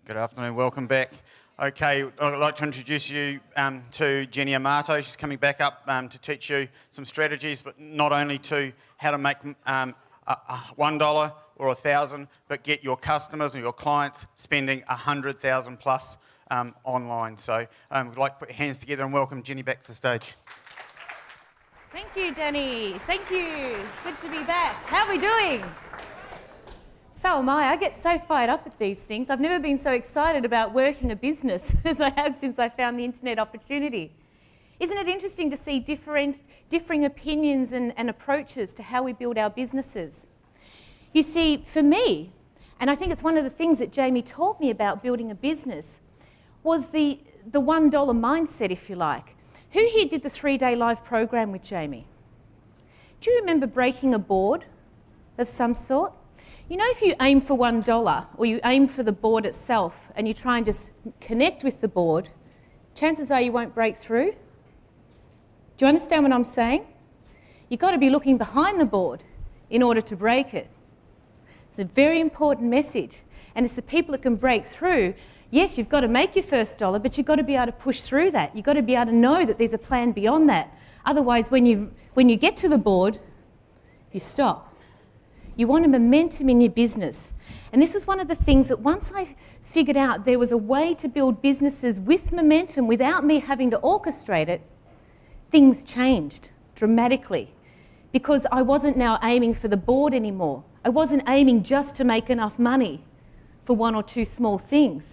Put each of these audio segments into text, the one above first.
Good afternoon, welcome back. Okay, I'd like to introduce you to Jenny Amato. She's coming back up to teach you some strategies, but not only to how to make $1 or 1,000, but get your customers and your clients spending 100,000 plus online. So we'd like to put your hands together and welcome Jenny back to the stage. Thank you, Danny. Thank you. Good to be back. How are we doing? So am I. I get so fired up at these things. I've never been so excited about working a business as I have since I found the internet opportunity. Isn't it interesting to see differing opinions and approaches to how we build our businesses? You see, for me, and I think it's one of the things that Jamie taught me about building a business, was the $1 mindset, if you like. Who here did the 3-day live program with Jamie? Do you remember breaking a board of some sort? You know, if you aim for $1 or you aim for the board itself and you try and just connect with the board, chances are you won't break through. Do you understand what I'm saying? You've got to be looking behind the board in order to break it. It's a very important message, and it's the people that can break through. Yes, you've got to make your first dollar, but you've got to be able to push through that. You've got to be able to know that there's a plan beyond that. Otherwise, when you get to the board, you stop. You want a momentum in your business. And this is one of the things that once I figured out there was a way to build businesses with momentum without me having to orchestrate it, things changed dramatically. Because I wasn't now aiming for the board anymore. I wasn't aiming just to make enough money for one or two small things.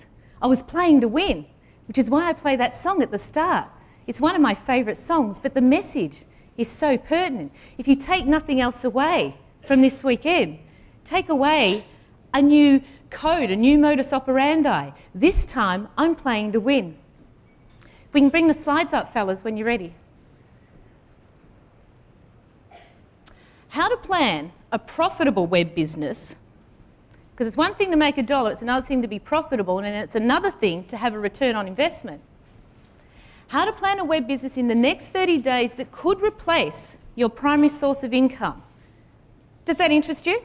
I was playing to win, which is why I play that song at the start. It's one of my favourite songs, but the message is so pertinent. If you take nothing else away from this weekend, take away a new code, a new modus operandi. This time, I'm playing to win. If we can bring the slides up, fellas, when you're ready. How to plan a profitable web business, because it's one thing to make $1, it's another thing to be profitable, and it's another thing to have a return on investment. How to plan a web business in the next 30 days that could replace your primary source of income. Does that interest you?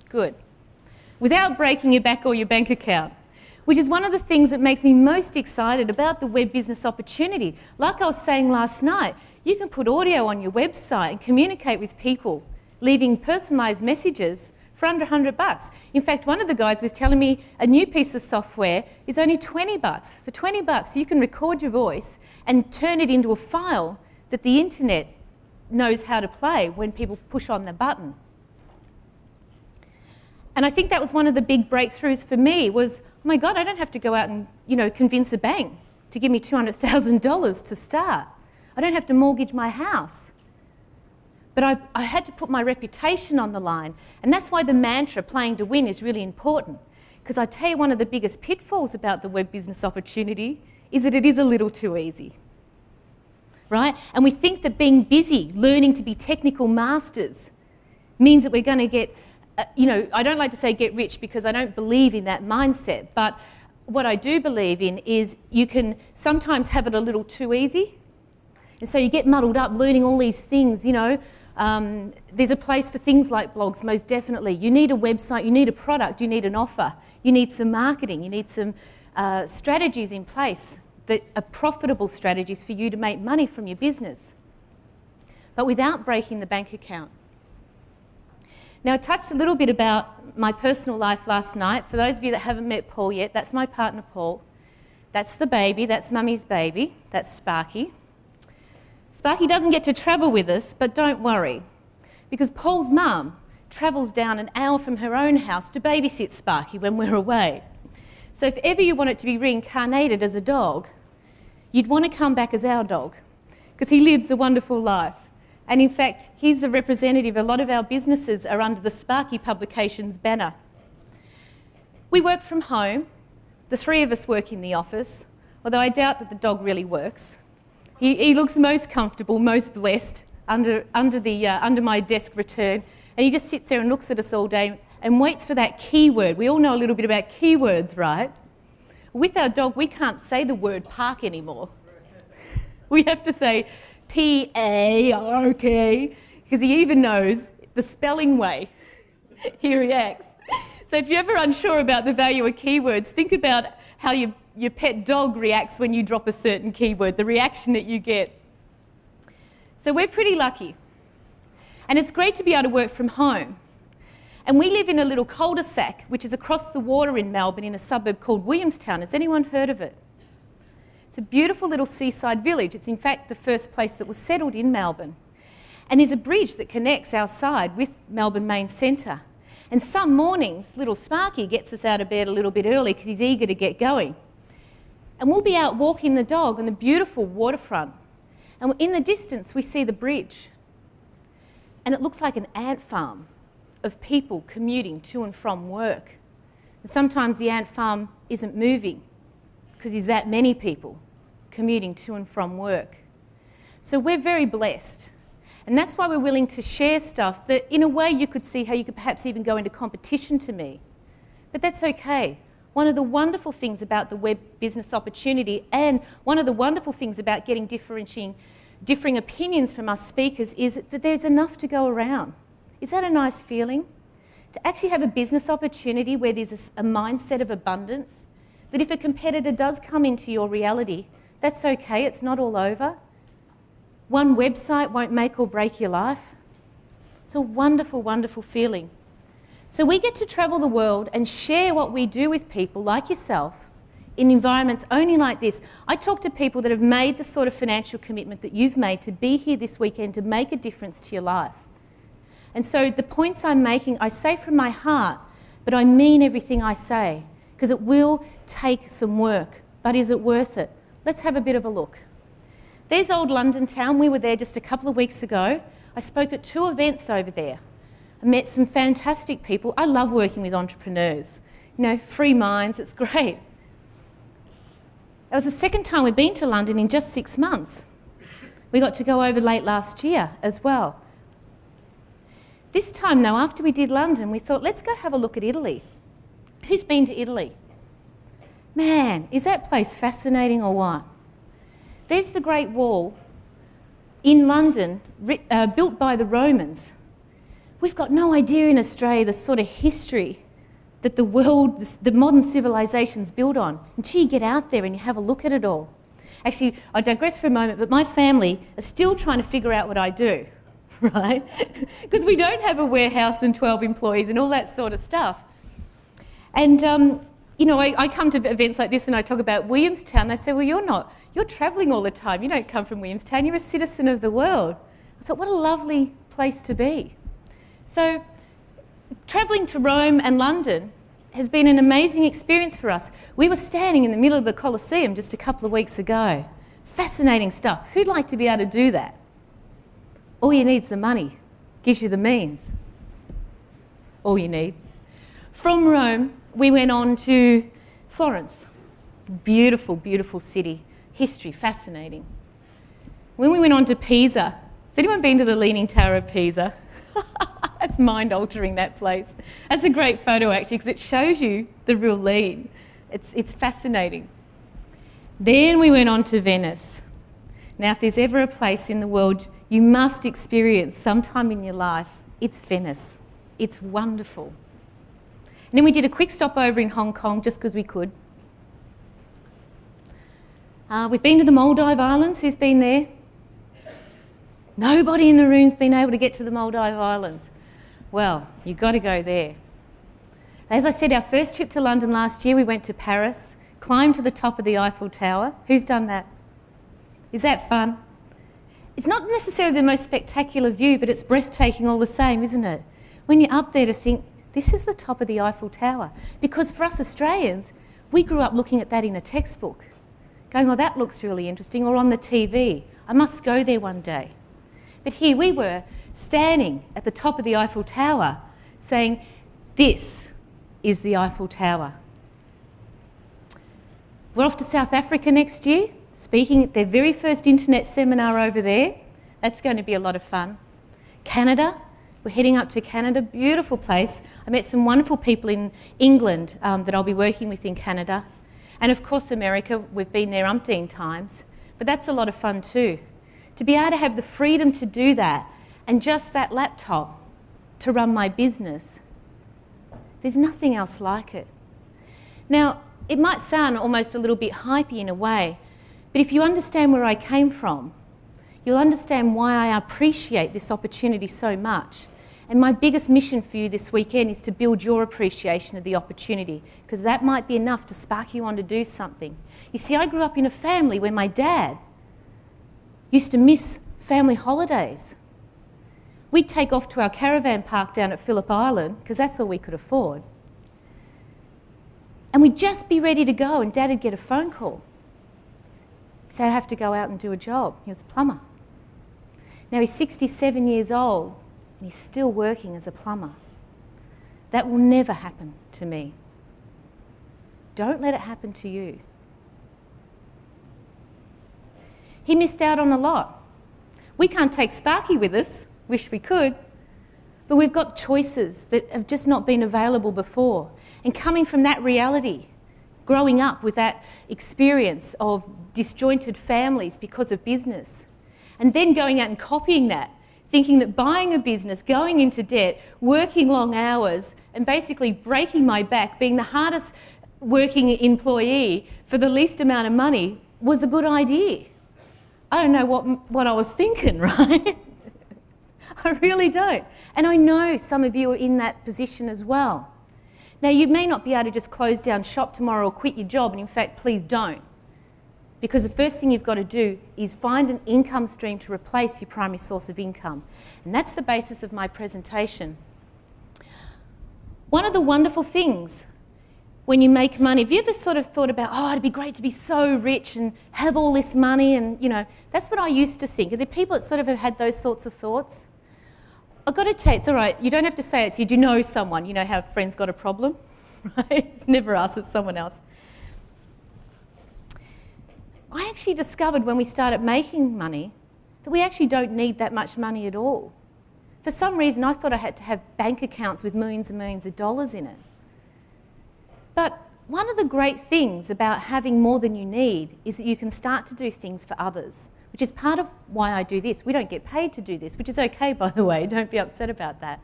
Good. Without breaking your back or your bank account, which is one of the things that makes me most excited about the web business opportunity. Like I was saying last night, you can put audio on your website and communicate with people, leaving personalised messages for under $100. In fact, one of the guys was telling me a new piece of software is only $20. For $20, you can record your voice and turn it into a file that the internet knows how to play when people push on the button. And I think that was one of the big breakthroughs for me was, oh my God, I don't have to go out and, convince a bank to give me $200,000 to start. I don't have to mortgage my house. But I had to put my reputation on the line. And that's why the mantra, playing to win, is really important. Because I tell you, one of the biggest pitfalls about the web business opportunity is that it is a little too easy. Right? And we think that being busy, learning to be technical masters, means that we're going to get, I don't like to say get rich because I don't believe in that mindset. But what I do believe in is you can sometimes have it a little too easy. And so you get muddled up learning all these things, There's a place for things like blogs, most definitely. You need a website, you need a product, you need an offer, you need some marketing, you need some strategies in place that are profitable strategies for you to make money from your business, but without breaking the bank account. Now, I touched a little bit about my personal life last night. For those of you that haven't met Paul yet, that's my partner, Paul. That's the baby, that's Mummy's baby, that's Sparky. Sparky doesn't get to travel with us, but don't worry, because Paul's mum travels down an hour from her own house to babysit Sparky when we're away. So if ever you want it to be reincarnated as a dog, you'd want to come back as our dog, because he lives a wonderful life. And in fact, he's the representative. A lot of our businesses are under the Sparky Publications banner. We work from home. The three of us work in the office, although I doubt that the dog really works. He looks most comfortable, most blessed under my desk return, and he just sits there and looks at us all day and waits for that keyword. We all know a little bit about keywords, right? With our dog, we can't say the word park anymore. We have to say P-A-R-K, because he even knows the spelling way he reacts. So if you're ever unsure about the value of keywords, think about how your pet dog reacts when you drop a certain keyword, the reaction that you get. So we're pretty lucky. And it's great to be able to work from home. And we live in a little cul-de-sac, which is across the water in Melbourne in a suburb called Williamstown. Has anyone heard of it? It's a beautiful little seaside village. It's in fact the first place that was settled in Melbourne. And there's a bridge that connects our side with Melbourne Main Centre. And some mornings, little Sparky gets us out of bed a little bit early because he's eager to get going. And we'll be out walking the dog on the beautiful waterfront. And in the distance, we see the bridge. And it looks like an ant farm of people commuting to and from work. And sometimes the ant farm isn't moving because there's that many people commuting to and from work. So we're very blessed. And that's why we're willing to share stuff that in a way you could see how you could perhaps even go into competition to me. But that's okay. One of the wonderful things about the web business opportunity and one of the wonderful things about getting differing opinions from us speakers is that there's enough to go around. Is that a nice feeling? To actually have a business opportunity where there's a mindset of abundance, that if a competitor does come into your reality, that's okay, it's not all over. One website won't make or break your life. It's a wonderful, wonderful feeling. So we get to travel the world and share what we do with people like yourself in environments only like this. I talk to people that have made the sort of financial commitment that you've made to be here this weekend to make a difference to your life. And so the points I'm making, I say from my heart, but I mean everything I say, because it will take some work. But is it worth it? Let's have a bit of a look. There's old London town. We were there just a couple of weeks ago. I spoke at 2 events over there. I met some fantastic people. I love working with entrepreneurs. You know, free minds, it's great. It was the second time we've been to London in just 6 months. We got to go over late last year as well. This time though, after we did London, we thought, let's go have a look at Italy. Who's been to Italy? Man, is that place fascinating or what? There's the Great Wall in London, built by the Romans. We've got no idea in Australia the sort of history that the world, the modern civilization's built on, until you get out there and you have a look at it all. Actually, I digress for a moment, but my family are still trying to figure out what I do, right? Because we don't have a warehouse and 12 employees and all that sort of stuff. And you know, I come to events like this and I talk about Williamstown. They say, well, you're travelling all the time. You don't come from Williamstown. You're a citizen of the world. I thought, what a lovely place to be. So travelling to Rome and London has been an amazing experience for us. We were standing in the middle of the Colosseum just a couple of weeks ago. Fascinating stuff. Who'd like to be able to do that? All you need is the money. Gives you the means. All you need. From Rome, we went on to Florence. Beautiful, beautiful city. History, fascinating. When we went on to Pisa, has anyone been to the Leaning Tower of Pisa? That's mind-altering, that place. That's a great photo, actually, because it shows you the real lean. It's fascinating. Then we went on to Venice. Now, if there's ever a place in the world you must experience sometime in your life, it's Venice. It's wonderful. And then we did a quick stopover in Hong Kong just because we could. We've been to the Maldive Islands. Who's been there? Nobody in the room's been able to get to the Maldive Islands. Well, you've got to go there. As I said, our first trip to London last year, we went to Paris, climbed to the top of the Eiffel Tower. Who's done that? Is that fun? It's not necessarily the most spectacular view, but it's breathtaking all the same, isn't it? When you're up there to think, this is the top of the Eiffel Tower. Because for us Australians, we grew up looking at that in a textbook, going, oh, that looks really interesting, or on the TV. I must go there one day. But here we were, standing at the top of the Eiffel Tower, saying, this is the Eiffel Tower. We're off to South Africa next year, speaking at their very first internet seminar over there. That's going to be a lot of fun. Canada. We're heading up to Canada, beautiful place. I met some wonderful people in England that I'll be working with in Canada. And of course America, we've been there umpteen times. But that's a lot of fun too. To be able to have the freedom to do that and just that laptop to run my business, There's nothing else like it. Now, it might sound almost a little bit hypey in a way, but if you understand where I came from, you'll understand why I appreciate this opportunity so much. And my biggest mission for you this weekend is to build your appreciation of the opportunity, because that might be enough to spark you on to do something. You see, I grew up in a family where my dad used to miss family holidays. We'd take off to our caravan park down at Phillip Island, because that's all we could afford. And we'd just be ready to go, and Dad would get a phone call. So I'd have to go out and do a job. He was a plumber. Now he's 67 years old, and he's still working as a plumber. That will never happen to me. Don't let it happen to you. He missed out on a lot. We can't take Sparky with us. Wish we could. But we've got choices that have just not been available before. And coming from that reality, growing up with that experience of disjointed families because of business, and then going out and copying that, thinking that buying a business, going into debt, working long hours, and basically breaking my back, being the hardest working employee for the least amount of money was a good idea. I don't know what I was thinking, right? I really don't. And I know some of you are in that position as well. Now, you may not be able to just close down shop tomorrow or quit your job, and in fact, please don't. Because the first thing you've got to do is find an income stream to replace your primary source of income. And that's the basis of my presentation. One of the wonderful things when you make money, have you ever sort of thought about, oh, it'd be great to be so rich and have all this money, and, you know, that's what I used to think. Are there people that sort of have had those sorts of thoughts? I've got to tell you, it's all right, you don't have to say it, so you do know someone. You know how a friend's got a problem, right? It's never us, it's someone else. I actually discovered when we started making money that we actually don't need that much money at all. For some reason, I thought I had to have bank accounts with millions and millions of dollars in it. But one of the great things about having more than you need is that you can start to do things for others, which is part of why I do this. We don't get paid to do this, which is okay, by the way. Don't be upset about that.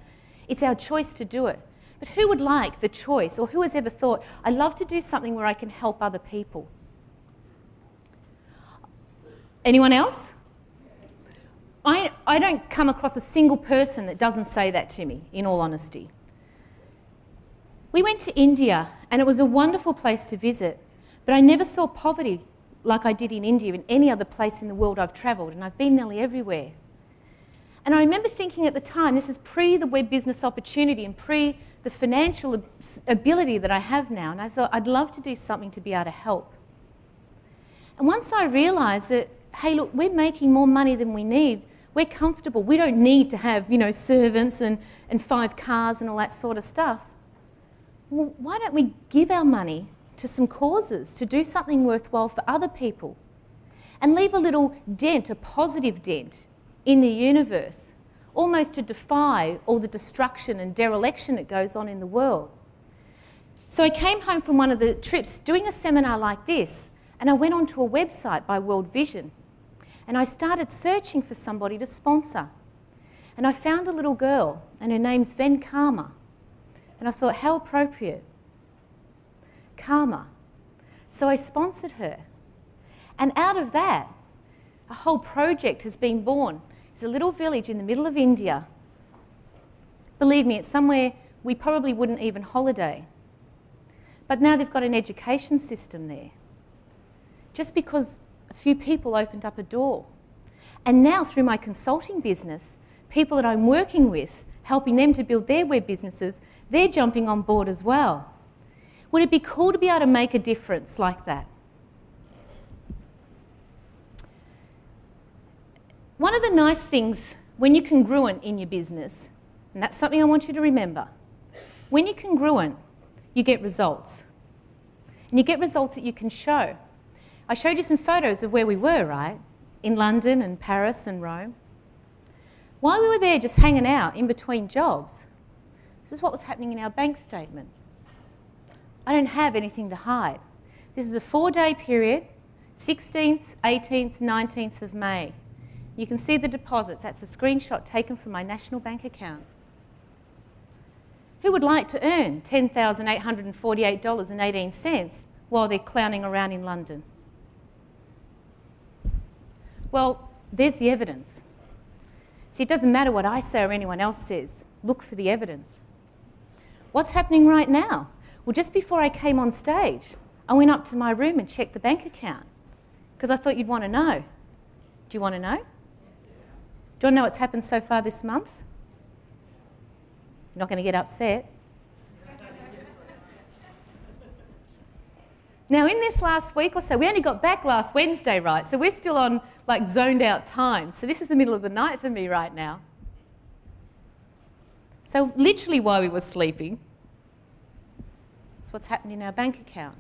It's our choice to do it. But who would like the choice, or who has ever thought, I'd love to do something where I can help other people? Anyone else? I don't come across a single person that doesn't say that to me, in all honesty. We went to India, and it was a wonderful place to visit, but I never saw poverty like I did in India in any other place in the world I've travelled, and I've been nearly everywhere. And I remember thinking at the time, this is pre the web business opportunity and pre the financial ability that I have now, and I thought I'd love to do something to be able to help. And once I realised that, hey, look, we're making more money than we need, we're comfortable, we don't need to have, you know, servants and 5 cars and all that sort of stuff. Well, why don't we give our money to some causes, to do something worthwhile for other people, and leave a little dent, a positive dent, in the universe, almost to defy all the destruction and dereliction that goes on in the world. So I came home from one of the trips doing a seminar like this, and I went onto a website by World Vision, and I started searching for somebody to sponsor. And I found a little girl, and her name's Ven Karma. And I thought, how appropriate. Karma. So I sponsored her. And out of that, a whole project has been born. It's a little village in the middle of India. Believe me, it's somewhere we probably wouldn't even holiday. But now they've got an education system there. Just because a few people opened up a door. And now through my consulting business, people that I'm working with, helping them to build their web businesses, they're jumping on board as well. Would it be cool to be able to make a difference like that? One of the nice things when you're congruent in your business, and that's something I want you to remember, when you're congruent, you get results. And you get results that you can show. I showed you some photos of where we were, right? In London and Paris and Rome. While we were there just hanging out in between jobs, this is what was happening in our bank statement. I don't have anything to hide. This is a 4-day period, 16th, 18th, 19th of May. You can see the deposits. That's a screenshot taken from my national bank account. Who would like to earn $10,848.18 while they're clowning around in London? Well, there's the evidence. See, it doesn't matter what I say or anyone else says. Look for the evidence. What's happening right now? Well, just before I came on stage, I went up to my room and checked the bank account because I thought you'd want to know. Do you want to know? Do you want to know what's happened so far this month? You're not going to get upset. Now, in this last week or so, we only got back last Wednesday, right? So we're still on like zoned out time. So this is the middle of the night for me right now. So literally while we were sleeping, that's what's happened in our bank account.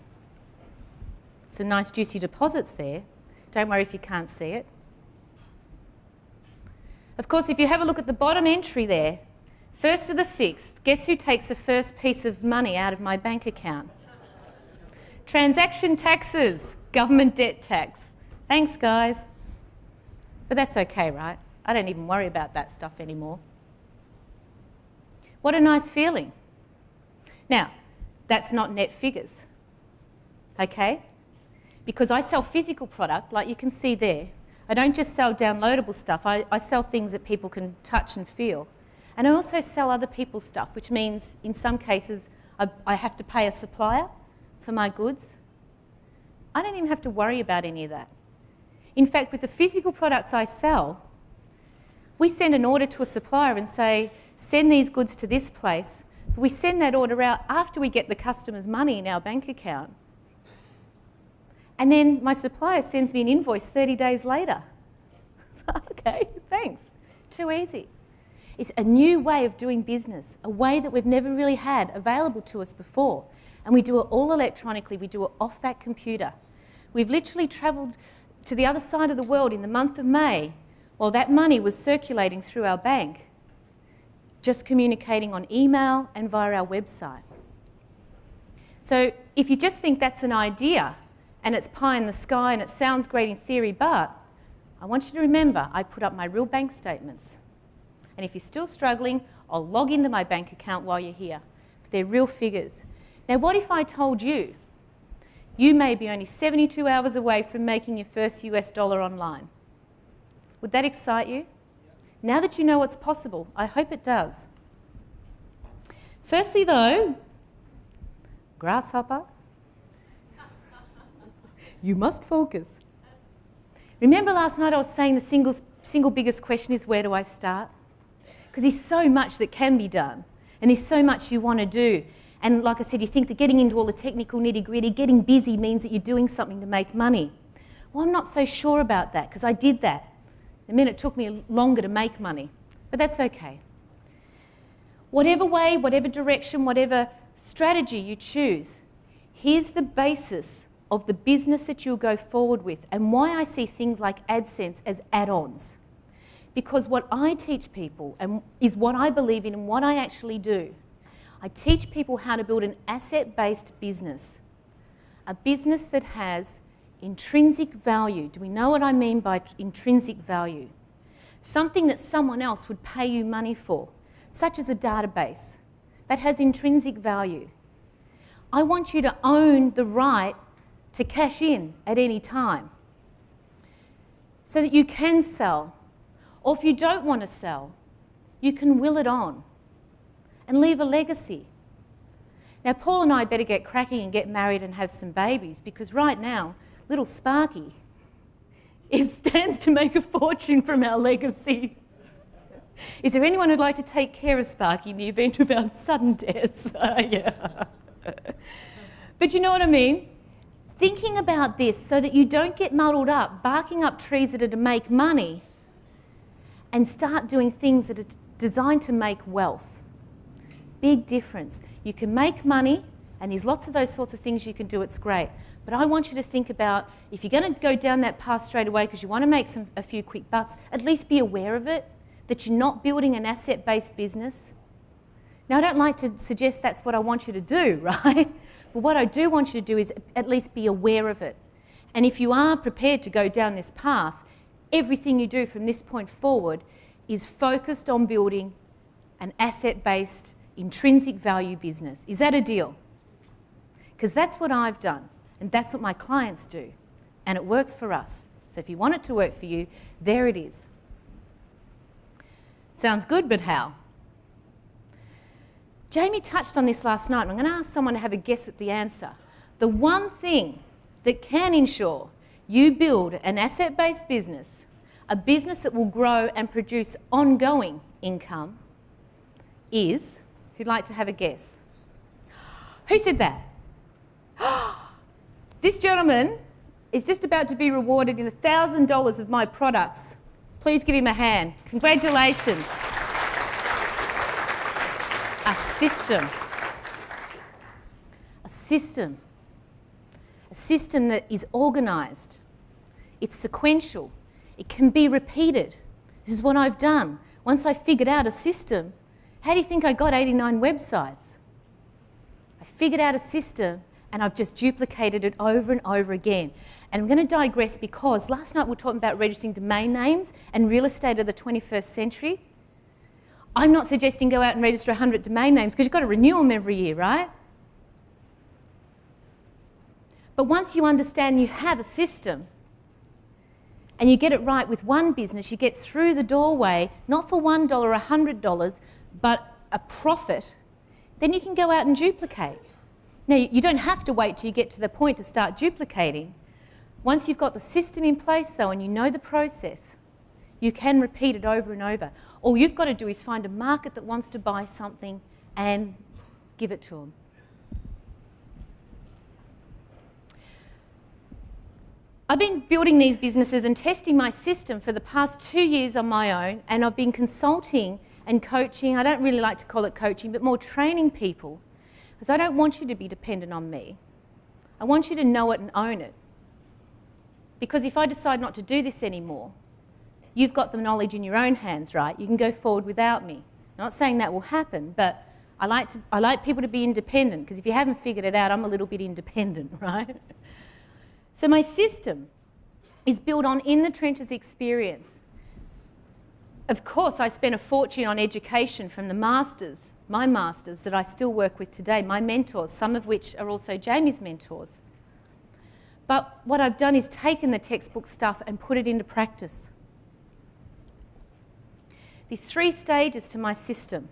Some nice juicy deposits there. Don't worry if you can't see it. Of course, if you have a look at the bottom entry there, 1st to the 6th, guess who takes the first piece of money out of my bank account? Transaction taxes, government debt tax. Thanks, guys. But that's okay, right? I don't even worry about that stuff anymore. What a nice feeling. Now, that's not net figures, okay? Because I sell physical product, like you can see there. I don't just sell downloadable stuff. I sell things that people can touch and feel. And I also sell other people's stuff, which means in some cases I have to pay a supplier for my goods. I don't even have to worry about any of that. In fact, with the physical products I sell, we send an order to a supplier and say, send these goods to this place. But we send that order out after we get the customer's money in our bank account. And then my supplier sends me an invoice 30 days later. Okay, thanks. Too easy. It's a new way of doing business, a way that we've never really had available to us before. And we do it all electronically. We do it off that computer. We've literally travelled to the other side of the world in the month of May while that money was circulating through our bank, just communicating on email and via our website. So if you just think that's an idea and it's pie in the sky and it sounds great in theory, but I want you to remember I put up my real bank statements. And if you're still struggling, I'll log into my bank account while you're here. They're real figures. Now, what if I told you you may be only 72 hours away from making your first US dollar online? Would that excite you? Now that you know what's possible, I hope it does. Firstly, though, grasshopper, you must focus. Remember last night I was saying the single biggest question is, where do I start? Because there's so much that can be done, and there's so much you want to do. And like I said, you think that getting into all the technical nitty-gritty, getting busy means that you're doing something to make money. Well, I'm not so sure about that, because I did that. It meant it took me longer to make money, but that's okay. Whatever way, whatever direction, whatever strategy you choose, here's the basis of the business that you'll go forward with, and why I see things like AdSense as add-ons. Because what I teach people and is what I believe in and what I actually do. I teach people how to build an asset-based business, a business that has intrinsic value. Do we know what I mean by intrinsic value? Something that someone else would pay you money for, such as a database that has intrinsic value. I want you to own the right to cash in at any time so that you can sell. Or if you don't want to sell, you can will it on and leave a legacy. Now, Paul and I better get cracking and get married and have some babies, because right now, little Sparky stands to make a fortune from our legacy. Is there anyone who'd like to take care of Sparky in the event of our sudden deaths? Yeah. But you know what I mean? Thinking about this so that you don't get muddled up, barking up trees that are to make money, and start doing things that are designed to make wealth. Big difference. You can make money, and there's lots of those sorts of things you can do, it's great. But I want you to think about, if you're going to go down that path straight away because you want to make a few quick bucks, at least be aware of it, that you're not building an asset-based business. Now, I don't like to suggest that's what I want you to do, right? But what I do want you to do is at least be aware of it. And if you are prepared to go down this path, everything you do from this point forward is focused on building an asset-based intrinsic value business. Is that a deal? Because that's what I've done, and that's what my clients do, and it works for us. So if you want it to work for you, there it is. Sounds good, but how? Jamie touched on this last night, and I'm going to ask someone to have a guess at the answer. The one thing that can ensure you build an asset-based business, a business that will grow and produce ongoing income, is, who'd like to have a guess? Who said that? This gentleman is just about to be rewarded in $1,000 of my products. Please give him a hand. Congratulations. A system. A system. A system that is organised. It's sequential. It can be repeated. This is what I've done. Once I figured out a system, how do you think I got 89 websites? I figured out a system and I've just duplicated it over and over again. And I'm going to digress because last night we were talking about registering domain names and real estate of the 21st century. I'm not suggesting go out and register 100 domain names because you've got to renew them every year, right? But once you understand you have a system and you get it right with one business, you get through the doorway, not for $1 or $100, but a profit, then you can go out and duplicate. Now, you don't have to wait till you get to the point to start duplicating. Once you've got the system in place, though, and you know the process, you can repeat it over and over. All you've got to do is find a market that wants to buy something and give it to them. I've been building these businesses and testing my system for the past 2 years on my own, and I've been consulting and coaching. I don't really like to call it coaching, but more training people, because I don't want you to be dependent on me. I want you to know it and own it. Because if I decide not to do this anymore, you've got the knowledge in your own hands, right? You can go forward without me. I'm not saying that will happen, but I like people to be independent, because if you haven't figured it out, I'm a little bit independent, right? So my system is built on in the trenches experience. Of course, I spent a fortune on education from the masters, my masters that I still work with today, my mentors, some of which are also Jamie's mentors. But what I've done is taken the textbook stuff and put it into practice. There's 3 stages to my system.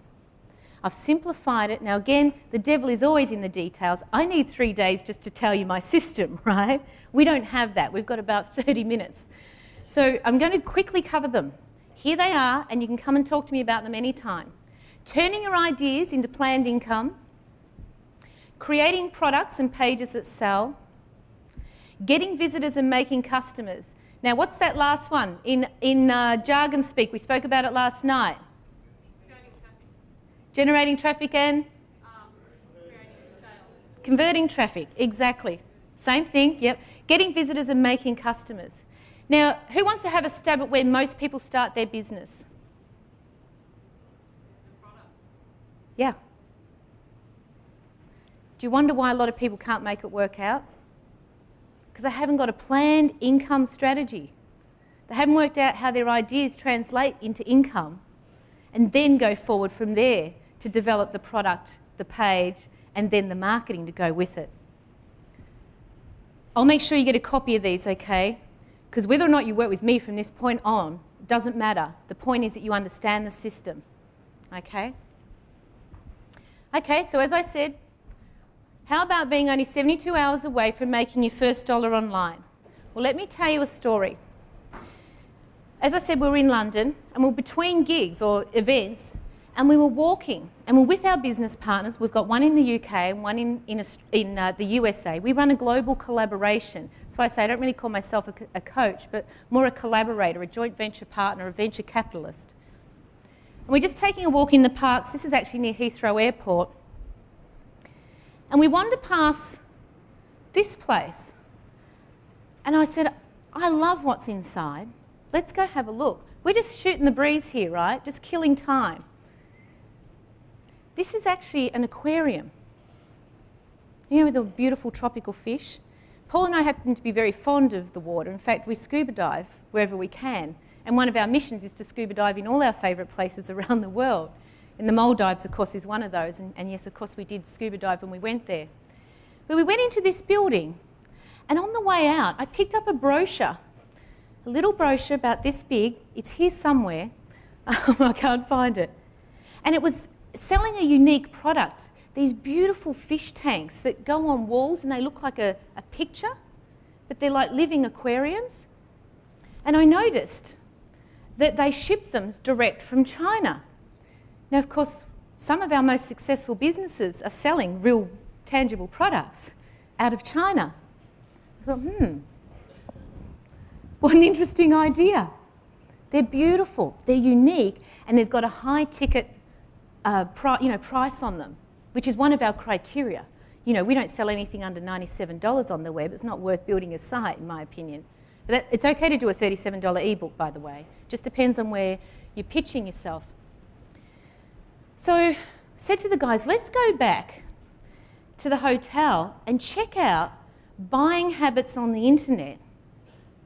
I've simplified it. Now again, the devil is always in the details. I need 3 days just to tell you my system, right? We don't have that. We've got about 30 minutes. So I'm going to quickly cover them. Here they are, and you can come and talk to me about them anytime. Turning your ideas into planned income, creating products and pages that sell, getting visitors and making customers. Now, what's that last one? In jargon speak, we spoke about it last night. Generating traffic and? Converting traffic, exactly. Same thing, yep. Getting visitors and making customers. Now, who wants to have a stab at where most people start their business? Yeah. Do you wonder why a lot of people can't make it work out? Because they haven't got a planned income strategy. They haven't worked out how their ideas translate into income and then go forward from there to develop the product, the page, and then the marketing to go with it. I'll make sure you get a copy of these, okay? Because whether or not you work with me from this point on doesn't matter. The point is that you understand the system, okay? Okay, so as I said, how about being only 72 hours away from making your first dollar online? Well, let me tell you a story. As I said, we were in London, and we were between gigs or events, and we were walking, and we're with our business partners. We've got one in the UK and one in the USA. We run a global collaboration. That's why I say I don't really call myself a coach, but more a collaborator, a joint venture partner, a venture capitalist. And we're just taking a walk in the parks. This is actually near Heathrow Airport. And we wandered past this place. And I said, I love what's inside. Let's go have a look. We're just shooting the breeze here, right? Just killing time. This is actually an aquarium. You know, with the beautiful tropical fish. Paul and I happen to be very fond of the water. In fact, we scuba dive wherever we can. And one of our missions is to scuba dive in all our favourite places around the world. And the Maldives, of course, is one of those. And yes, of course, we did scuba dive when we went there. But we went into this building, and on the way out, I picked up a brochure, a little brochure about this big. It's here somewhere. I can't find it. And it was selling a unique product, these beautiful fish tanks that go on walls and they look like a picture, but they're like living aquariums. And I noticed that they ship them direct from China. Now, of course, some of our most successful businesses are selling real tangible products out of China. I thought, what an interesting idea. They're beautiful, they're unique, and they've got a high ticket price on them, which is one of our criteria. You know, we don't sell anything under $97 on the web. It's not worth building a site, in my opinion. But it's okay to do a $37 ebook, by the way. Just depends on where you're pitching yourself. So I said to the guys, let's go back to the hotel and check out buying habits on the internet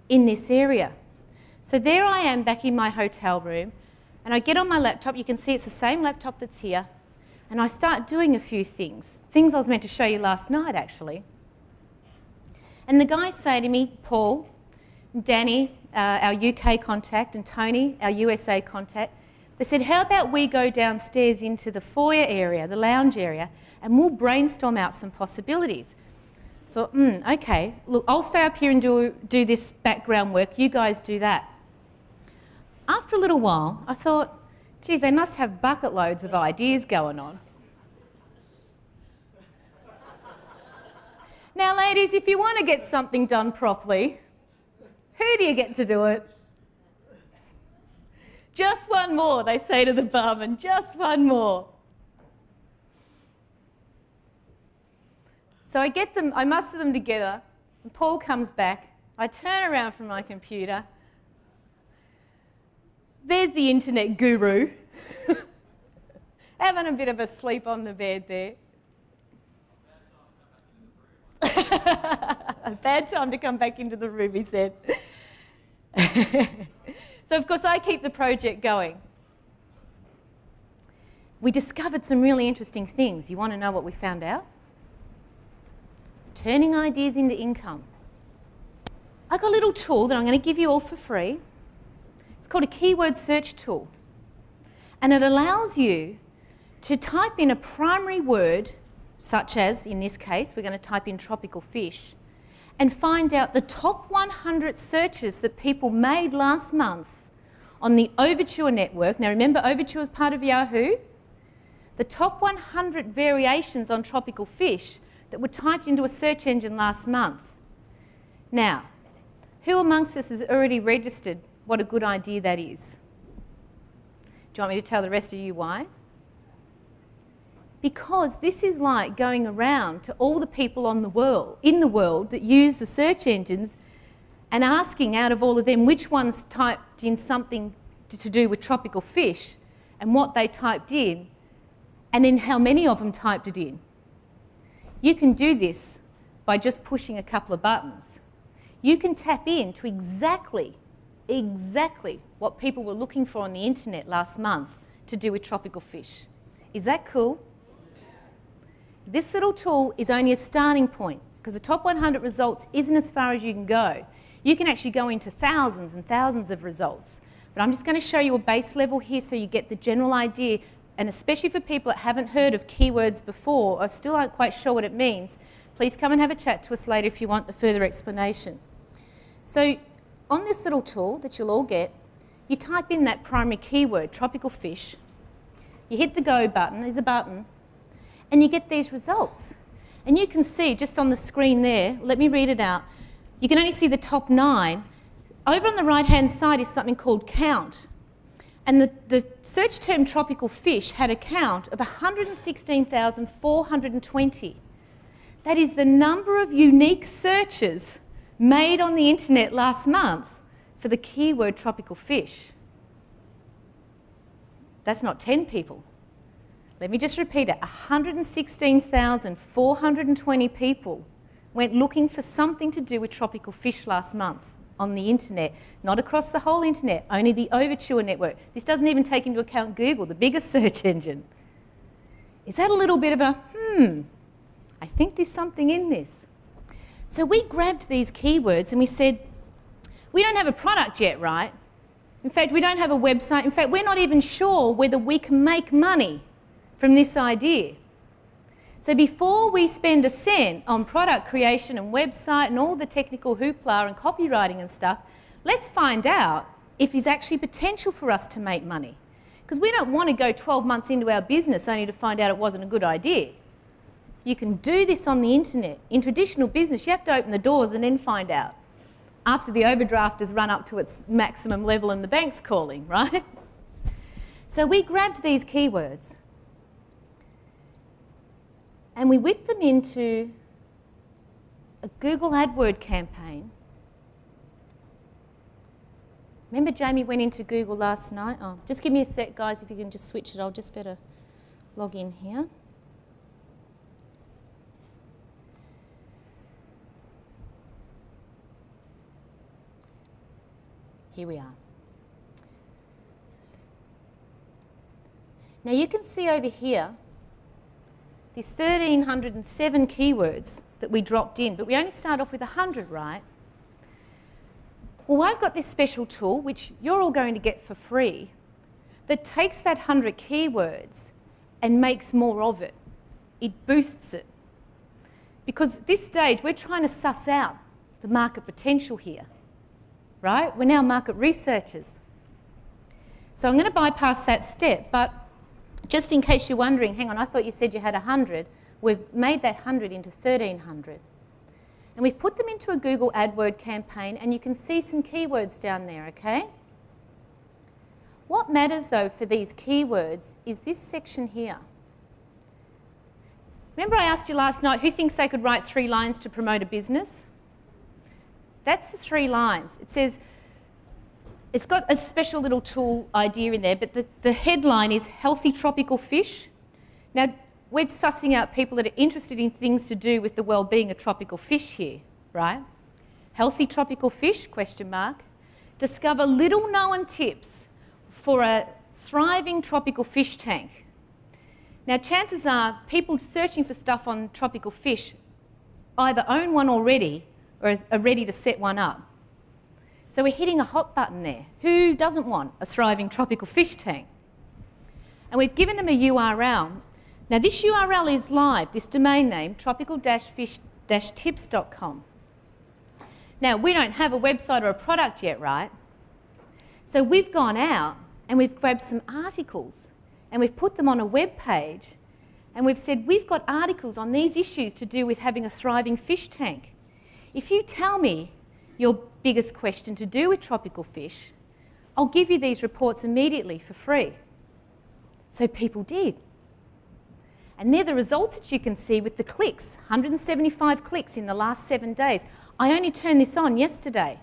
in this area. So there I am back in my hotel room, and I get on my laptop. You can see it's the same laptop that's here, and I start doing a few things I was meant to show you last night, actually. And the guys say to me, Paul, Danny, our UK contact, and Tony, our USA contact, they said, how about we go downstairs into the foyer area, the lounge area, and we'll brainstorm out some possibilities. So, okay, look, I'll stay up here and do this background work. You guys do that. After a little while, I thought, geez, they must have bucket loads of ideas going on. Now, ladies, if you want to get something done properly, who do you get to do it? Just one more, they say to the barman, just one more. So I muster them together, and Paul comes back. I turn around from my computer. There's the internet guru, having a bit of a sleep on the bed there. A bad time to come back into the room, he said. So, of course, I keep the project going. We discovered some really interesting things. You want to know what we found out? Turning ideas into income. I got a little tool that I'm going to give you all for free. It's called a keyword search tool. And it allows you to type in a primary word, such as, in this case, we're going to type in tropical fish, and find out the top 100 searches that people made last month on the Overture network. Now remember, Overture is part of Yahoo. The top 100 variations on tropical fish that were typed into a search engine last month. Now, who amongst us has already registered what a good idea that is? Do you want me to tell the rest of you why? Because this is like going around to all the people in the world that use the search engines and asking out of all of them which ones typed in something to do with tropical fish and what they typed in, and then how many of them typed it in. You can do this by just pushing a couple of buttons. You can tap into exactly what people were looking for on the internet last month to do with tropical fish. Is that cool? This little tool is only a starting point, because the top 100 results isn't as far as you can go. You can actually go into thousands and thousands of results. But I'm just going to show you a base level here so you get the general idea, and especially for people that haven't heard of keywords before or still aren't quite sure what it means, please come and have a chat to us later if you want the further explanation. So on this little tool that you'll all get, you type in that primary keyword, tropical fish, you hit the go button, there's a button, and you get these results. And you can see just on the screen there, let me read it out, you can only see the top 9. Over on the right-hand side is something called count. And the search term tropical fish had a count of 116,420. That is the number of unique searches made on the internet last month for the keyword tropical fish. That's not 10 people. Let me just repeat it. 116,420 people went looking for something to do with tropical fish last month. on the internet, not across the whole internet, only the Overture network. This doesn't even take into account Google, the biggest search engine. Is that a little bit of a, I think there's something in this. So we grabbed these keywords and we said, we don't have a product yet, right? In fact, we don't have a website. In fact, we're not even sure whether we can make money from this idea. So before we spend a cent on product creation and website and all the technical hoopla and copywriting and stuff, let's find out if there's actually potential for us to make money. Because we don't want to go 12 months into our business only to find out it wasn't a good idea. You can do this on the internet. In traditional business, you have to open the doors and then find out after the overdraft has run up to its maximum level and the bank's calling, right? So we grabbed these keywords and we whipped them into a Google AdWord campaign. Remember Jamie went into Google last night? Oh, just give me a sec, guys, if you can just switch it. I'll just better log in here. Here we are. Now you can see over here these 1,307 keywords that we dropped in, but we only start off with 100, right? Well, I've got this special tool, which you're all going to get for free, that takes that 100 keywords and makes more of it. It boosts it. Because at this stage, we're trying to suss out the market potential here, right? We're now market researchers. So I'm going to bypass that step, but just in case you're wondering, hang on, I thought you said you had 100. We've made that 100 into 1,300. And we've put them into a Google AdWord campaign, and you can see some keywords down there, okay? What matters, though, for these keywords is this section here. Remember I asked you last night, who thinks they could write 3 lines to promote a business? That's the 3 lines. It says, it's got a special little tool idea in there, but the headline is healthy tropical fish. Now, we're sussing out people that are interested in things to do with the well-being of tropical fish here, right? Healthy tropical fish, question mark. Discover little-known tips for a thriving tropical fish tank. Now, chances are people searching for stuff on tropical fish either own one already or are ready to set one up. So we're hitting a hot button there. Who doesn't want a thriving tropical fish tank? And we've given them a URL. Now this URL is live, this domain name, tropical-fish-tips.com. Now we don't have a website or a product yet, right? So we've gone out and we've grabbed some articles and we've put them on a web page and we've said we've got articles on these issues to do with having a thriving fish tank. If you tell me your biggest question to do with tropical fish, I'll give you these reports immediately for free. So people did. And they're the results that you can see with the clicks, 175 clicks in the last 7 days. I only turned this on yesterday,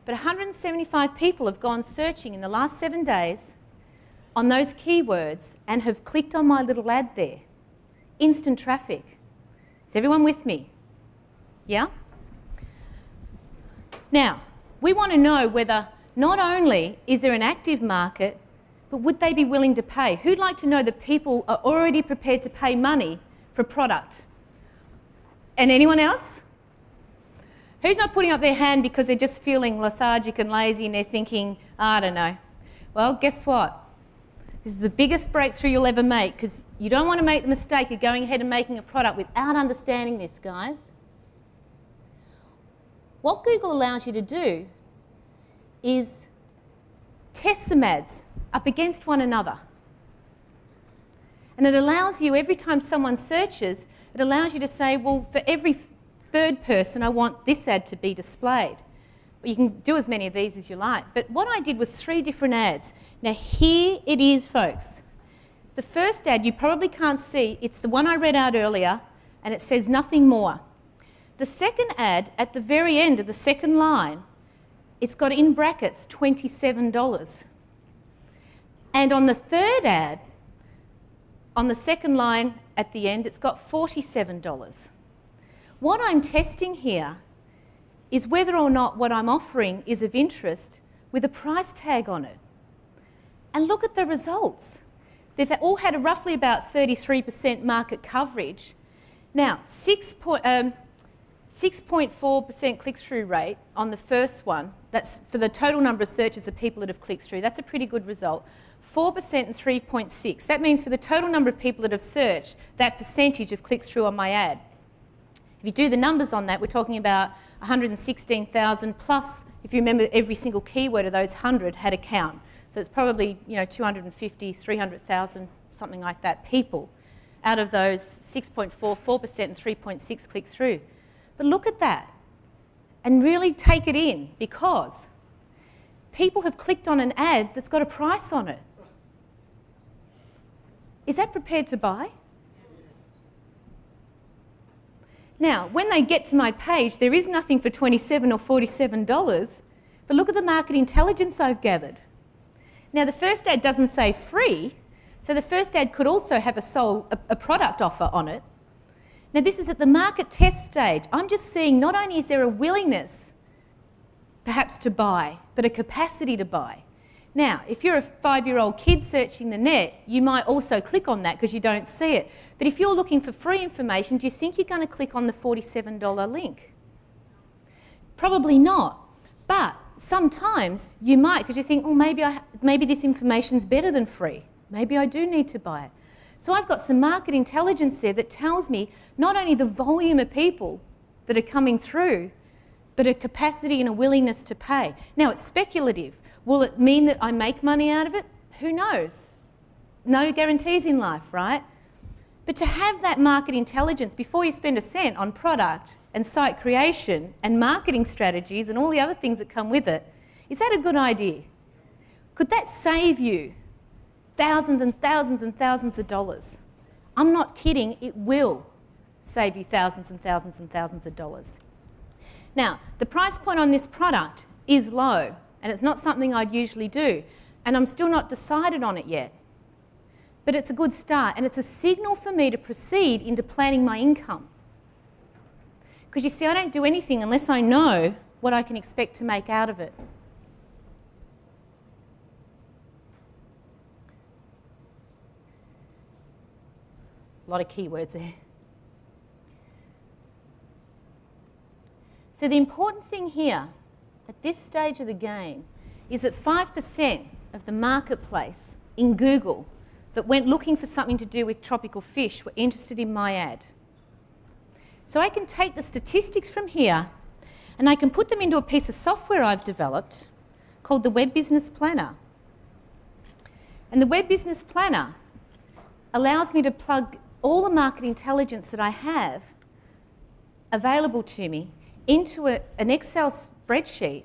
but 175 people have gone searching in the last 7 days on those keywords and have clicked on my little ad there. Instant traffic. Is everyone with me? Yeah? Now, we want to know whether not only is there an active market, but would they be willing to pay? Who'd like to know that people are already prepared to pay money for product? And anyone else? Who's not putting up their hand because they're just feeling lethargic and lazy and they're thinking, I don't know. Well, guess what? This is the biggest breakthrough you'll ever make because you don't want to make the mistake of going ahead and making a product without understanding this, guys. What Google allows you to do is test some ads up against one another. And it allows you, every time someone searches, it allows you to say, well, for every third person, I want this ad to be displayed. Well, you can do as many of these as you like. But what I did was 3 different ads. Now, here it is, folks. The first ad you probably can't see. It's the one I read out earlier, and it says nothing more. The second ad, at the very end of the second line, it's got in brackets $27. And on the third ad, on the second line at the end, it's got $47. What I'm testing here is whether or not what I'm offering is of interest with a price tag on it. And look at the results. They've all had a roughly about 33% market coverage. Now, 6.4% click-through rate on the first one. That's for the total number of searches of people that have clicked through. That's a pretty good result. 4% and 3.6. That means for the total number of people that have searched, that percentage have clicked through on my ad. If you do the numbers on that, we're talking about 116,000 plus, if you remember, every single keyword of those 100 had a count. So it's probably 250, 300,000, something like that, people out of those 6.4, 4% and 3.6 click through. But look at that and really take it in, because people have clicked on an ad that's got a price on it. Is that prepared to buy? Now, when they get to my page, there is nothing for $27 or $47, but look at the market intelligence I've gathered. Now, the first ad doesn't say free, so the first ad could also have a product offer on it. Now, this is at the market test stage. I'm just seeing not only is there a willingness perhaps to buy, but a capacity to buy. Now, if you're a 5-year-old kid searching the net, you might also click on that because you don't see it. But if you're looking for free information, do you think you're going to click on the $47 link? Probably not. But sometimes you might, because you think, oh, maybe this information's better than free. Maybe I do need to buy it. So I've got some market intelligence there that tells me not only the volume of people that are coming through, but a capacity and a willingness to pay. Now, it's speculative. Will it mean that I make money out of it? Who knows? No guarantees in life, right? But to have that market intelligence before you spend a cent on product and site creation and marketing strategies and all the other things that come with it, is that a good idea? Could that save you thousands and thousands and thousands of dollars? I'm not kidding, it will save you thousands and thousands and thousands of dollars. Now, the price point on this product is low, and it's not something I'd usually do, and I'm still not decided on it yet. But it's a good start, and it's a signal for me to proceed into planning my income. Because you see, I don't do anything unless I know what I can expect to make out of it. A lot of keywords there. So the important thing here, at this stage of the game, is that 5% of the marketplace in Google that went looking for something to do with tropical fish were interested in my ad. So I can take the statistics from here and I can put them into a piece of software I've developed called the Web Business Planner. And the Web Business Planner allows me to plug all the market intelligence that I have available to me into an Excel spreadsheet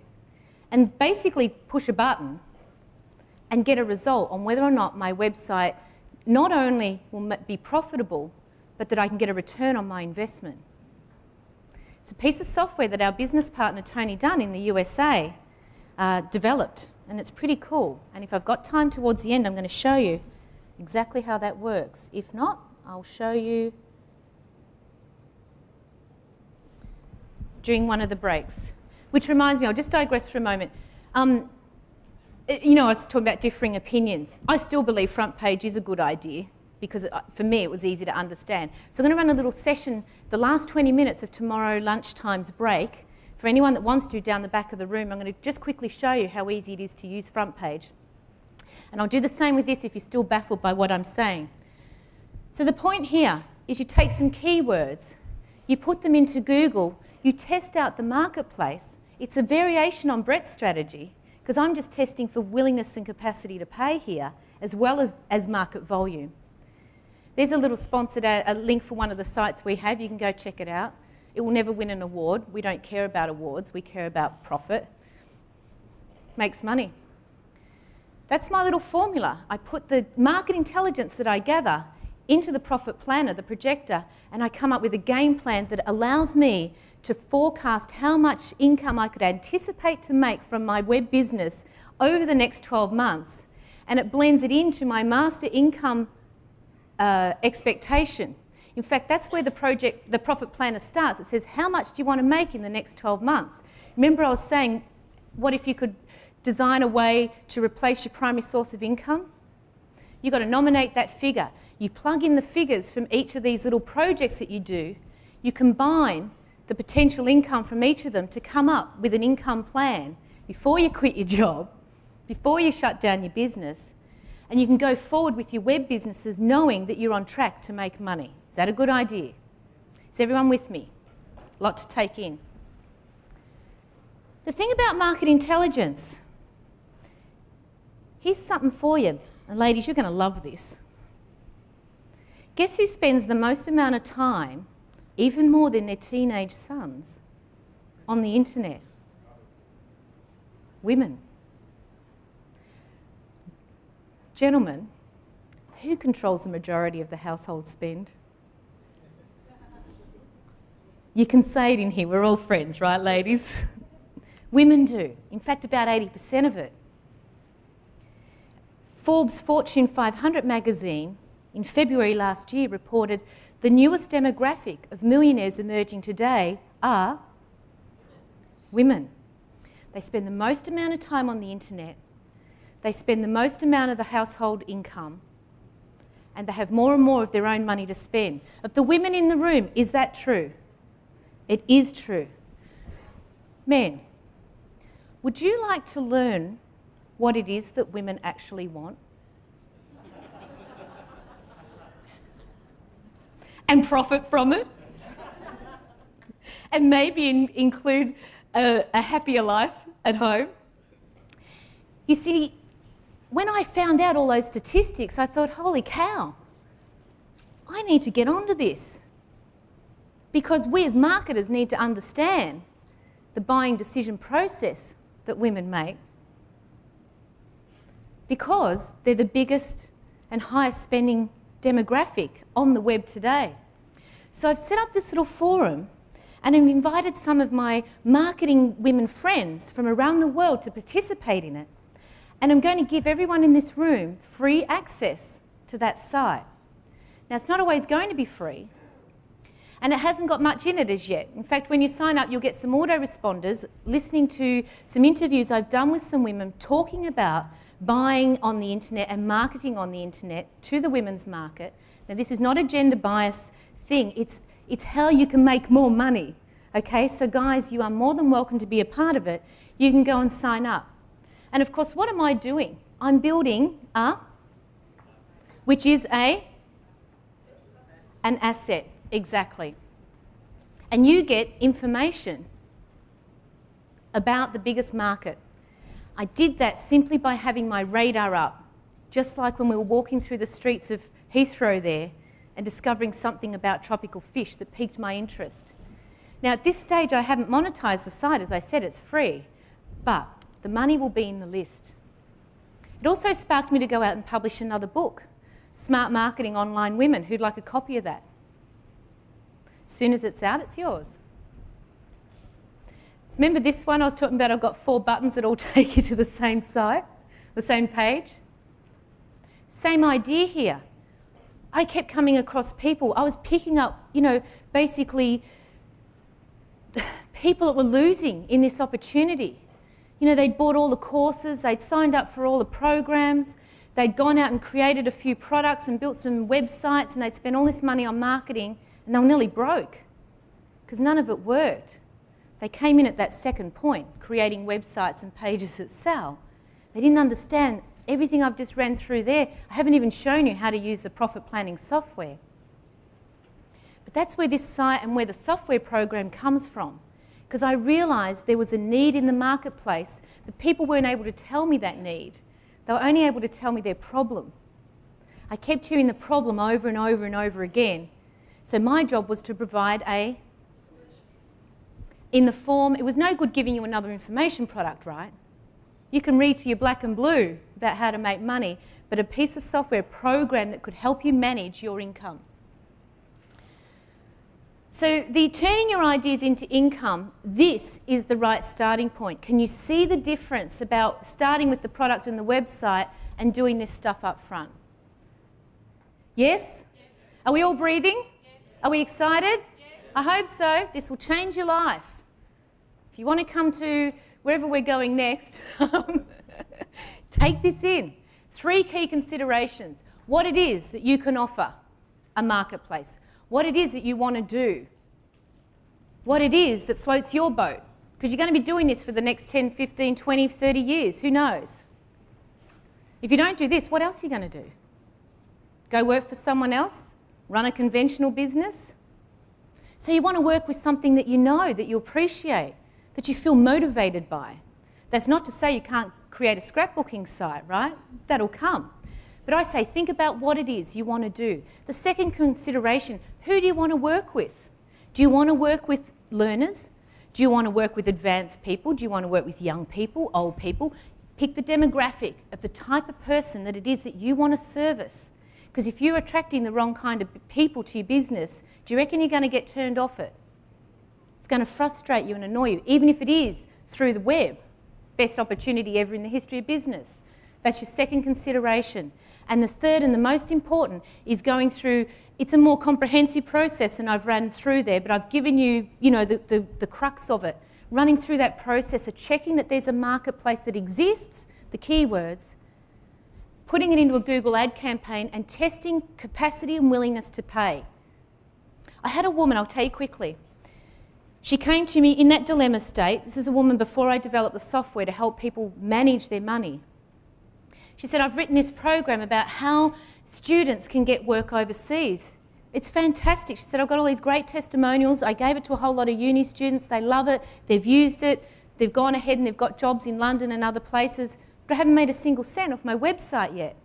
and basically push a button and get a result on whether or not my website not only will be profitable, but that I can get a return on my investment. It's a piece of software that our business partner, Tony Dunn, in the USA developed, and it's pretty cool. And if I've got time towards the end, I'm going to show you exactly how that works. If not, I'll show you during one of the breaks. Which reminds me, I'll just digress for a moment. I was talking about differing opinions. I still believe front page is a good idea because for me it was easy to understand. So I'm going to run a little session, the last 20 minutes of tomorrow lunchtime's break. For anyone that wants to, down the back of the room, I'm going to just quickly show you how easy it is to use front page. And I'll do the same with this if you're still baffled by what I'm saying. So the point here is you take some keywords, you put them into Google, you test out the marketplace. It's a variation on Brett's strategy because I'm just testing for willingness and capacity to pay here as well as market volume. There's a little sponsored a link for one of the sites we have. You can go check it out. It will never win an award. We don't care about awards. We care about profit. Makes money. That's my little formula. I put the market intelligence that I gather into the profit planner, the projector, and I come up with a game plan that allows me to forecast how much income I could anticipate to make from my web business over the next 12 months. And it blends it into my master income expectation. In fact, that's where the profit planner starts. It says, how much do you want to make in the next 12 months? Remember I was saying, what if you could design a way to replace your primary source of income? You've got to nominate that figure. You plug in the figures from each of these little projects that you do. You combine the potential income from each of them to come up with an income plan before you quit your job, before you shut down your business, and you can go forward with your web businesses knowing that you're on track to make money. Is that a good idea? Is everyone with me? A lot to take in. The thing about market intelligence, here's something for you. And ladies, you're going to love this. Guess who spends the most amount of time, even more than their teenage sons, on the internet? Women. Gentlemen, who controls the majority of the household spend? You can say it in here, we're all friends, right, ladies? Women do. In fact, about 80% of it. Forbes Fortune 500 magazine in February last year reported the newest demographic of millionaires emerging today are women. They spend the most amount of time on the internet, they spend the most amount of the household income, and they have more and more of their own money to spend. Of the women in the room, is that true? It is true. Men, would you like to learn what it is that women actually want? And profit from it? And maybe include a happier life at home? You see, when I found out all those statistics, I thought, holy cow, I need to get onto this. Because we as marketers need to understand the buying decision process that women make, because they're the biggest and highest spending demographic on the web today. So I've set up this little forum and I've invited some of my marketing women friends from around the world to participate in it. And I'm going to give everyone in this room free access to that site. Now, it's not always going to be free, and it hasn't got much in it as yet. In fact, when you sign up, you'll get some autoresponders listening to some interviews I've done with some women talking about buying on the internet and marketing on the internet to the women's market. Now, this is not a gender bias thing. It's how you can make more money. Okay, so guys, you are more than welcome to be a part of it. You can go and sign up. And of course, what am I doing? I'm building which is an asset, exactly. And you get information about the biggest market. I did that simply by having my radar up, just like when we were walking through the streets of Heathrow there and discovering something about tropical fish that piqued my interest. Now, at this stage, I haven't monetized the site. As I said, it's free, but the money will be in the list. It also sparked me to go out and publish another book, Smart Marketing Online Women. Who'd like a copy of that? As soon as it's out, it's yours. Remember this one I was talking about? I've got 4 buttons that all take you to the same site, the same page. Same idea here. I kept coming across people. I was picking up, basically people that were losing in this opportunity. They'd bought all the courses, they'd signed up for all the programs, they'd gone out and created a few products and built some websites, and they'd spent all this money on marketing, and they were nearly broke because none of it worked. They came in at that second point, creating websites and pages that sell. They didn't understand everything I've just ran through there. I haven't even shown you how to use the profit planning software. But that's where this site and where the software program comes from, because I realised there was a need in the marketplace, but people weren't able to tell me that need. They were only able to tell me their problem. I kept hearing the problem over and over and over again. So my job was to provide in the form, it was no good giving you another information product, right? You can read to your black and blue about how to make money, but a piece of software program that could help you manage your income. So the turning your ideas into income, this is the right starting point. Can you see the difference about starting with the product and the website and doing this stuff up front? Yes? Are we all breathing? Are we excited? Yes. I hope so. This will change your life. If you want to come to wherever we're going next, take this in. 3 key considerations. What it is that you can offer a marketplace. What it is that you want to do. What it is that floats your boat. Because you're going to be doing this for the next 10, 15, 20, 30 years. Who knows? If you don't do this, what else are you going to do? Go work for someone else? Run a conventional business? So you want to work with something that you know, that you appreciate, that you feel motivated by. That's not to say you can't create a scrapbooking site, right? That'll come. But I say, think about what it is you want to do. The second consideration, who do you want to work with? Do you want to work with learners? Do you want to work with advanced people? Do you want to work with young people, old people? Pick the demographic of the type of person that it is that you want to service. Because if you're attracting the wrong kind of people to your business, do you reckon you're going to get turned off it? It's going to frustrate you and annoy you, even if it is through the web. Best opportunity ever in the history of business. That's your second consideration. And the third and the most important is going through, it's a more comprehensive process than I've run through there, but I've given you, the crux of it. Running through that process of checking that there's a marketplace that exists, the keywords, putting it into a Google ad campaign and testing capacity and willingness to pay. I had a woman, I'll tell you quickly. She came to me in that dilemma state. This is a woman before I developed the software to help people manage their money. She said, I've written this program about how students can get work overseas. It's fantastic. She said, I've got all these great testimonials. I gave it to a whole lot of uni students. They love it. They've used it. They've gone ahead and they've got jobs in London and other places. But I haven't made a single cent off my website yet.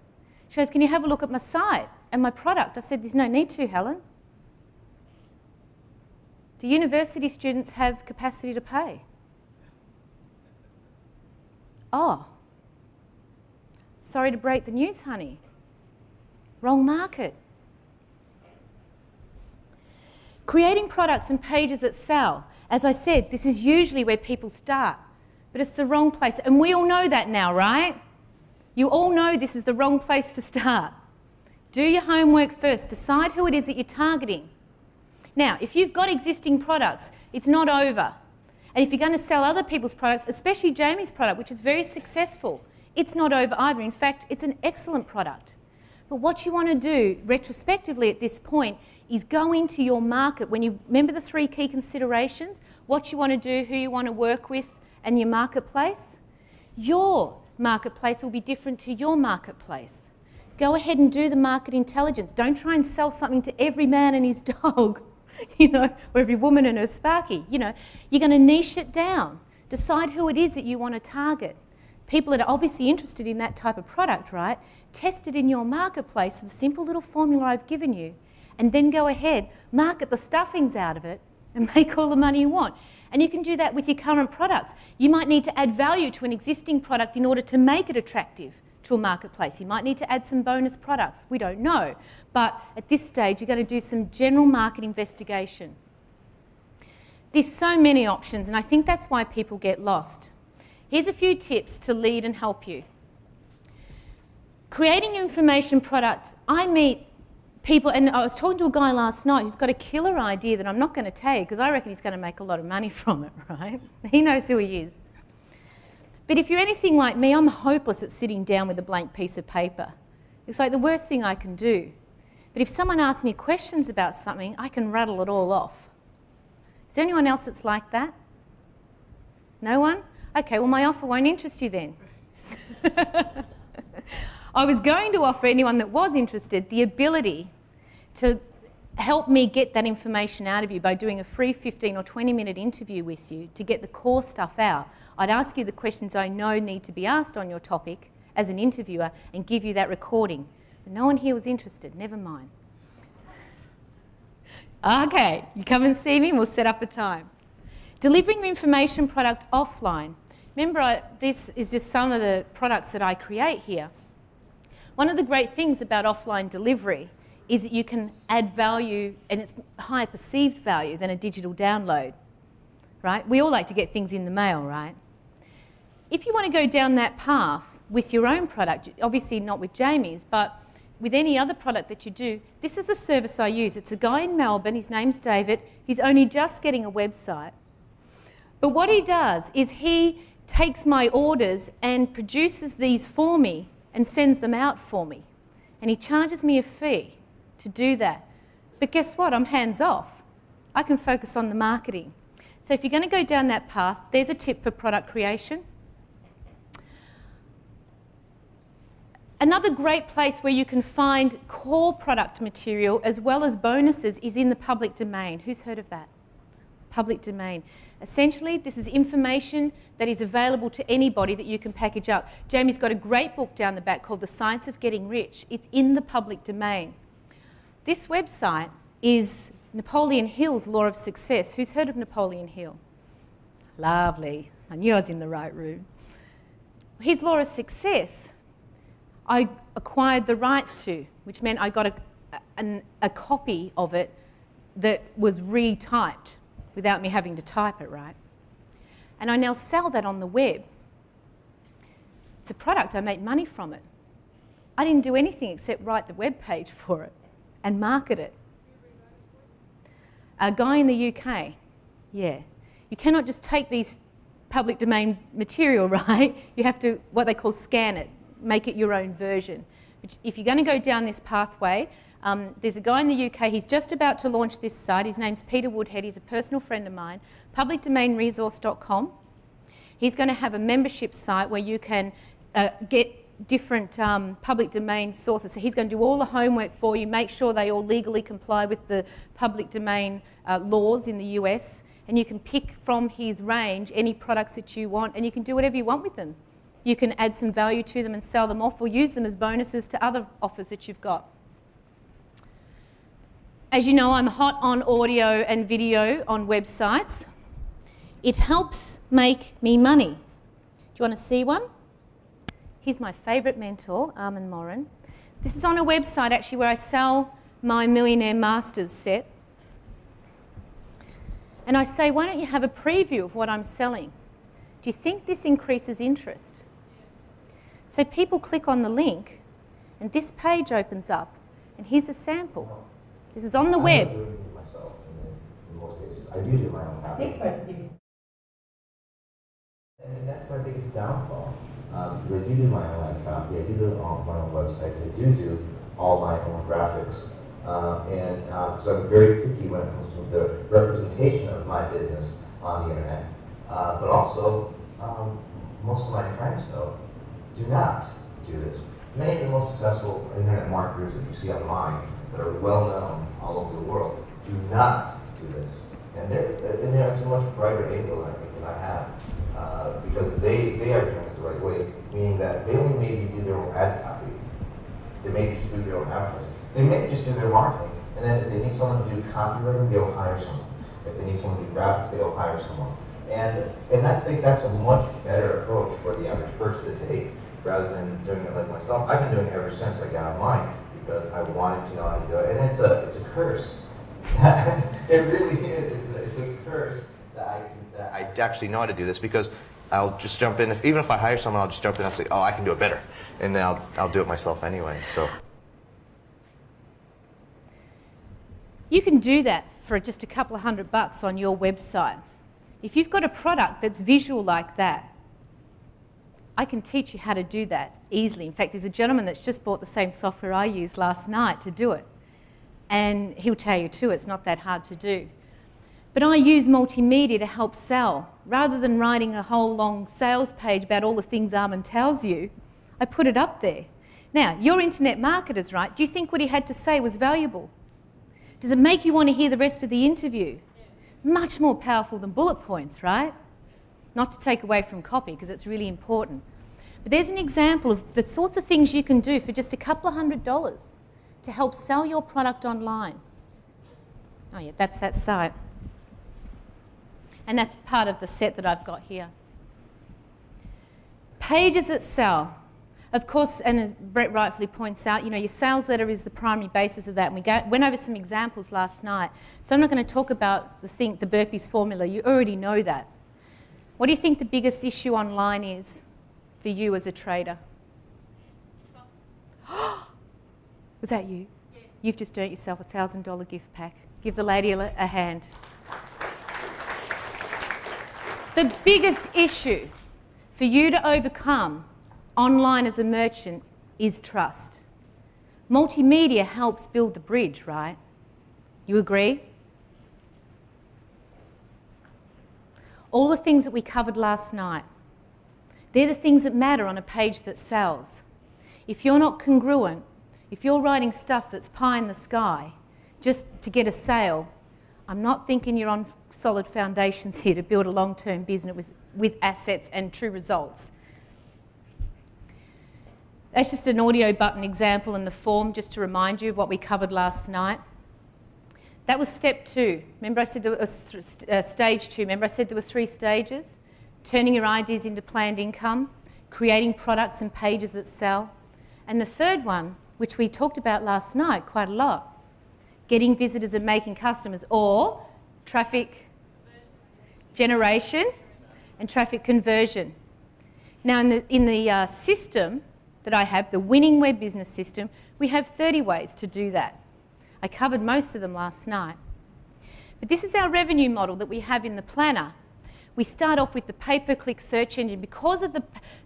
She goes, can you have a look at my site and my product? I said, there's no need to, Helen. Do university students have capacity to pay? Oh, sorry to break the news, honey. Wrong market. Creating products and pages that sell. As I said, this is usually where people start, but it's the wrong place. And we all know that now, right? You all know this is the wrong place to start. Do your homework first. Decide who it is that you're targeting. Now, if you've got existing products, it's not over. And if you're going to sell other people's products, especially Jamie's product, which is very successful, it's not over either. In fact, it's an excellent product. But what you want to do retrospectively at this point is go into your market. When you remember the 3 key considerations, what you want to do, who you want to work with, and your marketplace, your marketplace will be different to your marketplace. Go ahead and do the market intelligence. Don't try and sell something to every man and his dog, or every woman and her Sparky. You're going to niche it down. Decide who it is that you want to target. People that are obviously interested in that type of product, right? Test it in your marketplace, the simple little formula I've given you, and then go ahead, market the stuffings out of it, and make all the money you want. And you can do that with your current products. You might need to add value to an existing product in order to make it attractive to a marketplace. You might need to add some bonus products. We don't know. But at this stage, you're going to do some general market investigation. There's so many options, and I think that's why people get lost. Here's a few tips to lead and help you. Creating information product. I meet people, and I was talking to a guy last night who's got a killer idea that I'm not going to tell you because I reckon he's going to make a lot of money from it, right? He knows who he is. But if you're anything like me, I'm hopeless at sitting down with a blank piece of paper. It's like the worst thing I can do. But if someone asks me questions about something, I can rattle it all off. Is there anyone else that's like that? No one? Okay, well, my offer won't interest you then. I was going to offer anyone that was interested the ability to help me get that information out of you by doing a free 15 or 20-minute interview with you to get the core stuff out. I'd ask you the questions I know need to be asked on your topic as an interviewer and give you that recording. But no one here was interested, never mind. Okay, you come and see me and we'll set up a time. Delivering your information product offline. Remember, this is just some of the products that I create here. One of the great things about offline delivery is that you can add value, and it's higher perceived value than a digital download, right? We all like to get things in the mail, right? If you want to go down that path with your own product, obviously not with Jamie's, but with any other product that you do, this is a service I use. It's a guy in Melbourne, his name's David. He's only just getting a website. But what he does is he takes my orders and produces these for me and sends them out for me. And he charges me a fee to do that. But guess what? I'm hands off. I can focus on the marketing. So if you're going to go down that path, there's a tip for product creation. Another great place where you can find core product material as well as bonuses is in the public domain. Who's heard of that? Public domain. Essentially, this is information that is available to anybody that you can package up. Jamie's got a great book down the back called The Science of Getting Rich. It's in the public domain. This website is Napoleon Hill's Law of Success. Who's heard of Napoleon Hill? Lovely. I knew I was in the right room. His Law of Success, I acquired the rights to, which meant I got a copy of it that was retyped without me having to type it, right? And I now sell that on the web. It's a product, I make money from it. I didn't do anything except write the web page for it and market it. A guy in the UK, yeah. You cannot just take these public domain material, right? You have to, what they call scan it, make it your own version. If you're going to go down this pathway, there's a guy in the UK, he's just about to launch this site. His name's Peter Woodhead, he's a personal friend of mine, publicdomainresource.com. He's going to have a membership site where you can get different public domain sources. So he's going to do all the homework for you, make sure they all legally comply with the public domain laws in the US, and you can pick from his range any products that you want, and you can do whatever you want with them. You can add some value to them and sell them off, or use them as bonuses to other offers that you've got. As you know, I'm hot on audio and video on websites. It helps make me money. Do you want to see one? Here's my favourite mentor, Armin Morin. This is on a website actually where I sell my Millionaire Masters set. And I say, why don't you have a preview of what I'm selling? Do you think this increases interest? So people click on the link and this page opens up and here's a sample. This is on the web. I'm doing it myself in most cases. I do my own copy. And that's my biggest downfall. Because I do my own copy, I do my own websites, I do all my own graphics. So I'm very picky when it comes to the representation of my business on the internet. But also, most of my friends, though, do not do this. Many of the most successful internet marketers that you see online that are well known all over the world do not do this. And they're at a much brighter angle, I think, than I have. Because they are doing it the right way, meaning that they only maybe do their own ad copy. They may just do their own advertising. They may just do their marketing. And then if they need someone to do copywriting, they'll hire someone. If they need someone to do graphics, they'll hire someone. And I think that's a much better approach for the average person to take, rather than doing it like myself. I've been doing it ever since I got online because I wanted to know how to do it. And it's a curse. It really is. It's a curse that I actually know how to do this, because I'll just jump in. Even if I hire someone, I'll just jump in and say, oh, I can do it better. And then I'll do it myself anyway. So You can do that for just a couple of $100 on your website. If you've got a product that's visual like that, I can teach you how to do that easily. In fact, there's a gentleman that's just bought the same software I used last night to do it. And he'll tell you too, it's not that hard to do. But I use multimedia to help sell. Rather than writing a whole long sales page about all the things Armin tells you, I put it up there. Now, you're internet marketers, right? Do you think what he had to say was valuable? Does it make you want to hear the rest of the interview? Much more powerful than bullet points, right? Not to take away from copy, because it's really important. But there's an example of the sorts of things you can do for just a couple of $100 to help sell your product online. Oh yeah, that's that site. And that's part of the set that I've got here. Pages that sell. Of course, and Brett rightfully points out, you know, your sales letter is the primary basis of that. And we went over some examples last night. So I'm not going to talk about the burpees formula. You already know that. What do you think the biggest issue online is for you as a trader? Was that you? Yes. You've just earned yourself a $1,000 gift pack. Give the lady a hand. The biggest issue for you to overcome online as a merchant is trust. Multimedia helps build the bridge, right? You agree? All the things that we covered last night, they're the things that matter on a page that sells. If you're not congruent, if you're writing stuff that's pie in the sky just to get a sale, I'm not thinking you're on solid foundations here to build a long-term business with assets and true results. That's just an audio button example in the form, just to remind you of what we covered last night. That was step 2. Remember I said there was stage 2. Remember I said there were 3 stages? Turning your ideas into planned income, creating products and pages that sell. And the third one, which we talked about last night quite a lot, getting visitors and making customers, or traffic generation and traffic conversion. Now in the system that I have, the winning web business system, we have 30 ways to do that. I covered most of them last night. But this is our revenue model that we have in the planner. We start off with the pay-per-click search engine because of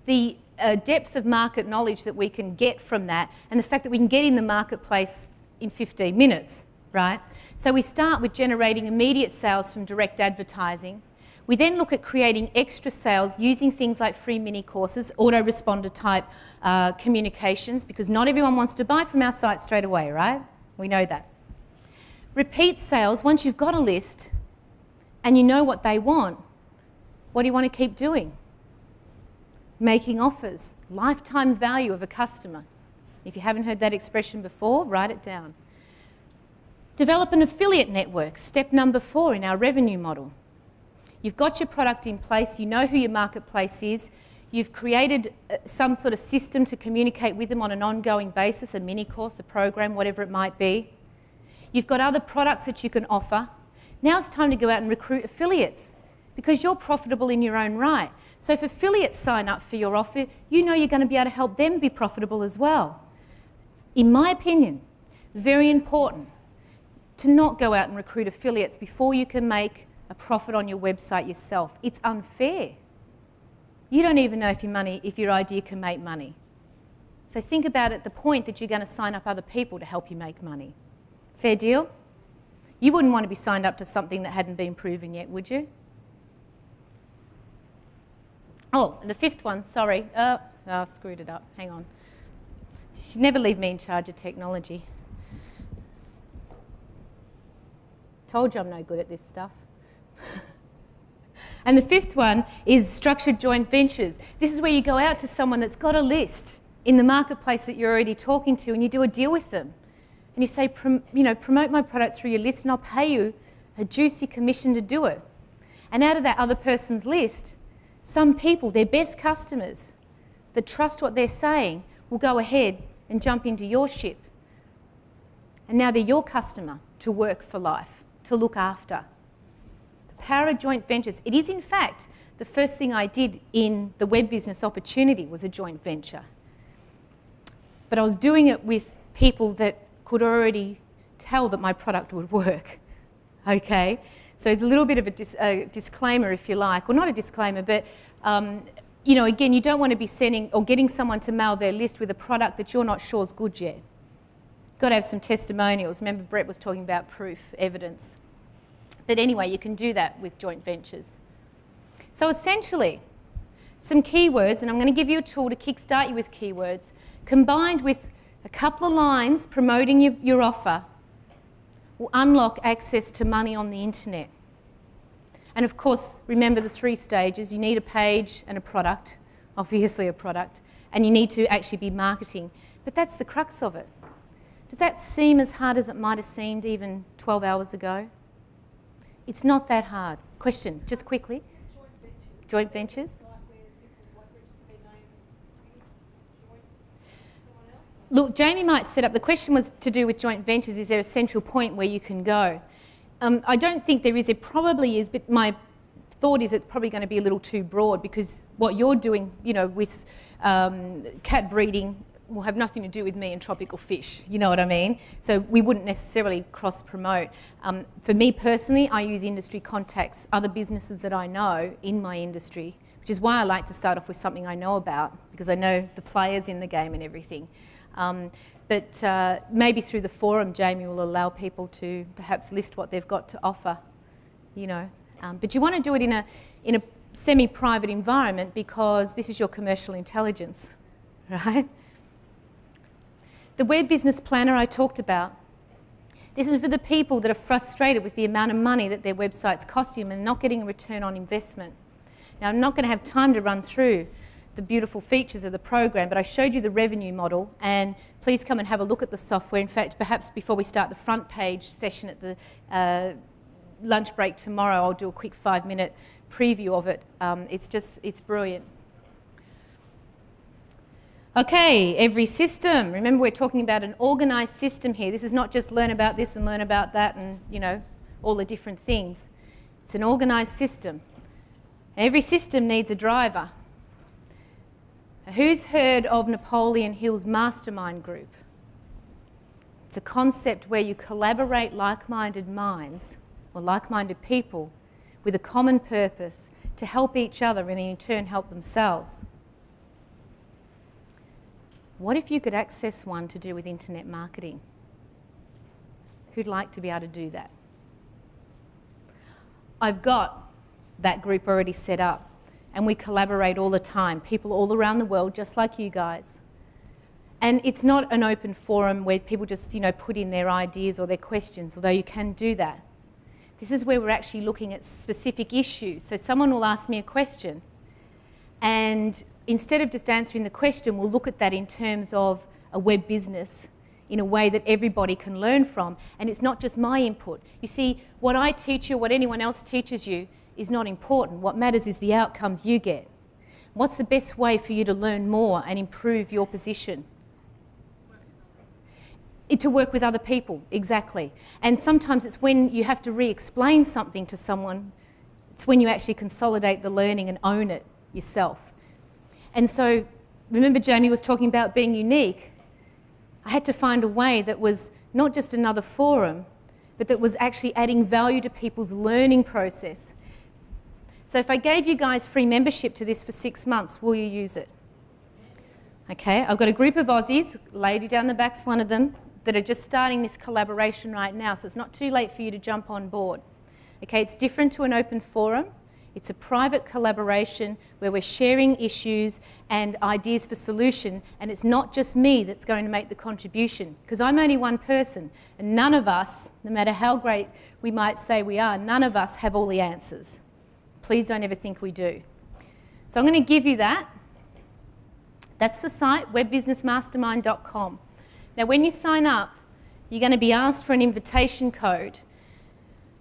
the depth of market knowledge that we can get from that, and the fact that we can get in the marketplace in 15 minutes, right? So we start with generating immediate sales from direct advertising. We then look at creating extra sales using things like free mini courses, autoresponder type communications, because not everyone wants to buy from our site straight away, right? We know that. Repeat sales, once you've got a list and you know what they want, what do you want to keep doing? Making offers, lifetime value of a customer. If you haven't heard that expression before, write it down. Develop an affiliate network, step number 4 in our revenue model. You've got your product in place, you know who your marketplace is, you've created some sort of system to communicate with them on an ongoing basis, a mini course, a program, whatever it might be. You've got other products that you can offer. Now it's time to go out and recruit affiliates because you're profitable in your own right. So if affiliates sign up for your offer, you know you're going to be able to help them be profitable as well. In my opinion, very important to not go out and recruit affiliates before you can make a profit on your website yourself. It's unfair. You don't even know if your idea can make money. So think about it at the point that you're going to sign up other people to help you make money. Fair deal? You wouldn't want to be signed up to something that hadn't been proven yet, would you? Oh, the 5th one, sorry. I screwed it up. Hang on. You should never leave me in charge of technology. Told you I'm no good at this stuff. And the 5th one is structured joint ventures. This is where you go out to someone that's got a list in the marketplace that you're already talking to, and you do a deal with them. And you say, promote my product through your list and I'll pay you a juicy commission to do it. And out of that other person's list, some people, their best customers that trust what they're saying, will go ahead and jump into your ship. And now they're your customer to work for life, to look after. The power of joint ventures. It is, in fact, the first thing I did in the web business opportunity was a joint venture. But I was doing it with people that could already tell that my product would work, okay? So it's a little bit of a disclaimer, if you like. Well, not a disclaimer, but, again, you don't want to be sending or getting someone to mail their list with a product that you're not sure is good yet. You've got to have some testimonials. Remember, Brett was talking about proof, evidence. But anyway, you can do that with joint ventures. So essentially, some keywords, and I'm going to give you a tool to kickstart you with keywords, combined with a couple of lines promoting your offer, will unlock access to money on the internet. And of course, remember the 3 stages. You need a page and a product, obviously a product, and you need to actually be marketing. But that's the crux of it. Does that seem as hard as it might have seemed even 12 hours ago? It's not that hard. Question, just quickly. Joint ventures. Look, Jamie might set up, the question was to do with joint ventures, is there a central point where you can go? I don't think there is, it probably is, but my thought is it's probably going to be a little too broad because what you're doing, with cat breeding will have nothing to do with me and tropical fish, you know what I mean? So we wouldn't necessarily cross-promote. For me personally, I use industry contacts, other businesses that I know in my industry, which is why I like to start off with something I know about, because I know the players in the game and everything. But maybe through the forum, Jamie will allow people to perhaps list what they've got to offer, you know. But you want to do it in a semi-private environment, because this is your commercial intelligence, right? The Web Business Planner I talked about, this is for the people that are frustrated with the amount of money that their websites cost them and not getting a return on investment. Now, I'm not going to have time to run through the beautiful features of the program, but I showed you the revenue model, and please come and have a look at the software. In fact, perhaps before we start the front page session at the lunch break tomorrow, I'll do a quick 5-minute preview of it. It's brilliant. Okay, every system. Remember, we're talking about an organised system here. This is not just learn about this and learn about that and, you know, all the different things. It's an organised system. Every system needs a driver. Who's heard of Napoleon Hill's mastermind group? It's a concept where you collaborate like-minded minds or like-minded people with a common purpose to help each other and in turn help themselves. What if you could access one to do with internet marketing? Who'd like to be able to do that? I've got that group already set up, and we collaborate all the time, people all around the world, just like you guys. And it's not an open forum where people just, you know, put in their ideas or their questions, although you can do that. This is where we're actually looking at specific issues. So someone will ask me a question, and instead of just answering the question, we'll look at that in terms of a web business in a way that everybody can learn from. And it's not just my input. You see, what I teach you, what anyone else teaches you, is not important. What matters is the outcomes you get. What's the best way for you to learn more and improve your position? To work with other people, exactly. And sometimes it's when you have to re-explain something to someone, it's when you actually consolidate the learning and own it yourself. And so, remember Jamie was talking about being unique. I had to find a way that was not just another forum, but that was actually adding value to people's learning process. So if I gave you guys free membership to this for 6 months, will you use it? Okay, I've got a group of Aussies, lady down the back's one of them, that are just starting this collaboration right now, so it's not too late for you to jump on board. Okay, it's different to an open forum. It's a private collaboration where we're sharing issues and ideas for solution, and it's not just me that's going to make the contribution, because I'm only one person, and none of us, no matter how great we might say we are, none of us have all the answers. Please don't ever think we do. So I'm going to give you that. That's the site, webbusinessmastermind.com. Now, when you sign up, you're going to be asked for an invitation code.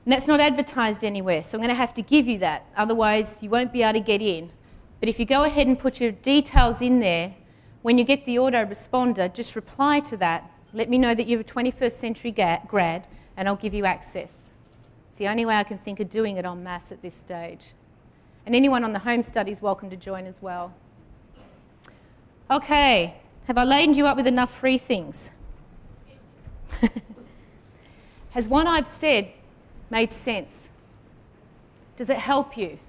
And that's not advertised anywhere, so I'm going to have to give you that. Otherwise, you won't be able to get in. But if you go ahead and put your details in there, when you get the autoresponder, just reply to that. Let me know that you're a 21st century grad, and I'll give you access. It's the only way I can think of doing it en masse at this stage. And anyone on the home study is welcome to join as well. Okay, have I laden you up with enough free things? Has what I've said made sense? Does it help you?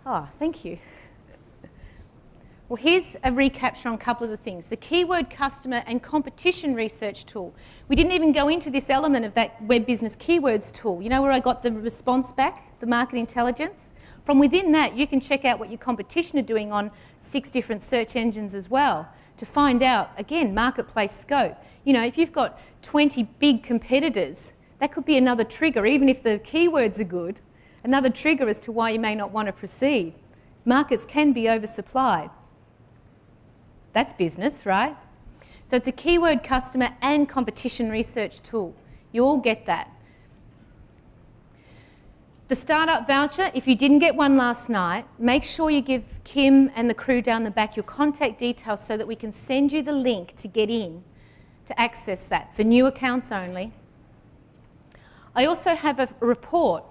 Oh, thank you. Well, here's a recapture on a couple of the things. The keyword customer and competition research tool. We didn't even go into this element of that web business keywords tool. You know where I got the response back, the market intelligence? From within that, you can check out what your competition are doing on 6 different search engines as well to find out, again, marketplace scope. You know, if you've got 20 big competitors, that could be another trigger, even if the keywords are good, another trigger as to why you may not want to proceed. Markets can be oversupplied. That's business, right? So it's a keyword customer and competition research tool. You all get that. The startup voucher, if you didn't get one last night, make sure you give Kim and the crew down the back your contact details so that we can send you the link to get in to access that for new accounts only. I also have a report.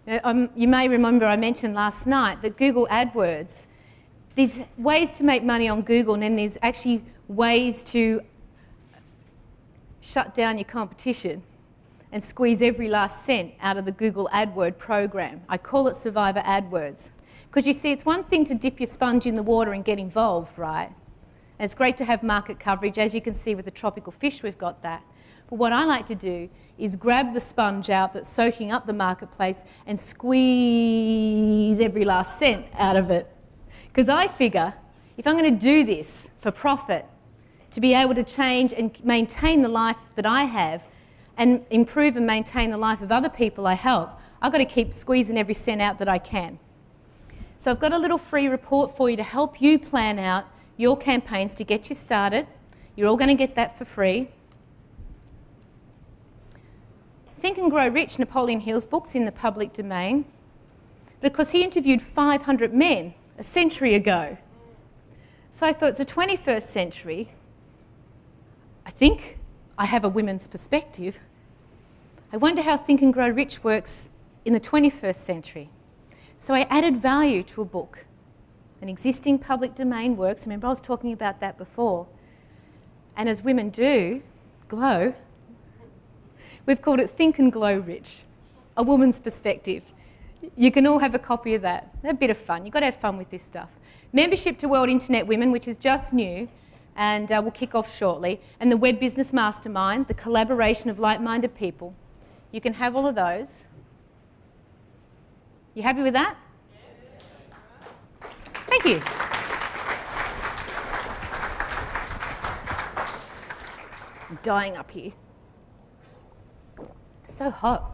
You may remember I mentioned last night that Google AdWords there's ways to make money on Google, and then there's actually ways to shut down your competition and squeeze every last cent out of the Google AdWords program. I call it Survivor AdWords. Because you see, it's one thing to dip your sponge in the water and get involved, right? And it's great to have market coverage. As you can see with the tropical fish, we've got that. But what I like to do is grab the sponge out that's soaking up the marketplace and squeeze every last cent out of it. Because I figure, if I'm going to do this for profit, to be able to change and maintain the life that I have and improve and maintain the life of other people I help, I've got to keep squeezing every cent out that I can. So I've got a little free report for you to help you plan out your campaigns to get you started. You're all going to get that for free. Think and Grow Rich, Napoleon Hill's book's in the public domain because he interviewed 500 men a century ago. So I thought, it's the 21st century. I think I have a women's perspective. I wonder how Think and Grow Rich works in the 21st century. So I added value to a book. An existing public domain works. Remember, I was talking about that before. And as women do, glow, we've called it Think and Glow Rich, a woman's perspective. You can all have a copy of that. A bit of fun. You've got to have fun with this stuff. Membership to World Internet Women, which is just new, and we'll kick off shortly. And the Web Business Mastermind, the collaboration of like-minded people. You can have all of those. You happy with that? Yes. Thank you. I'm dying up here. It's so hot.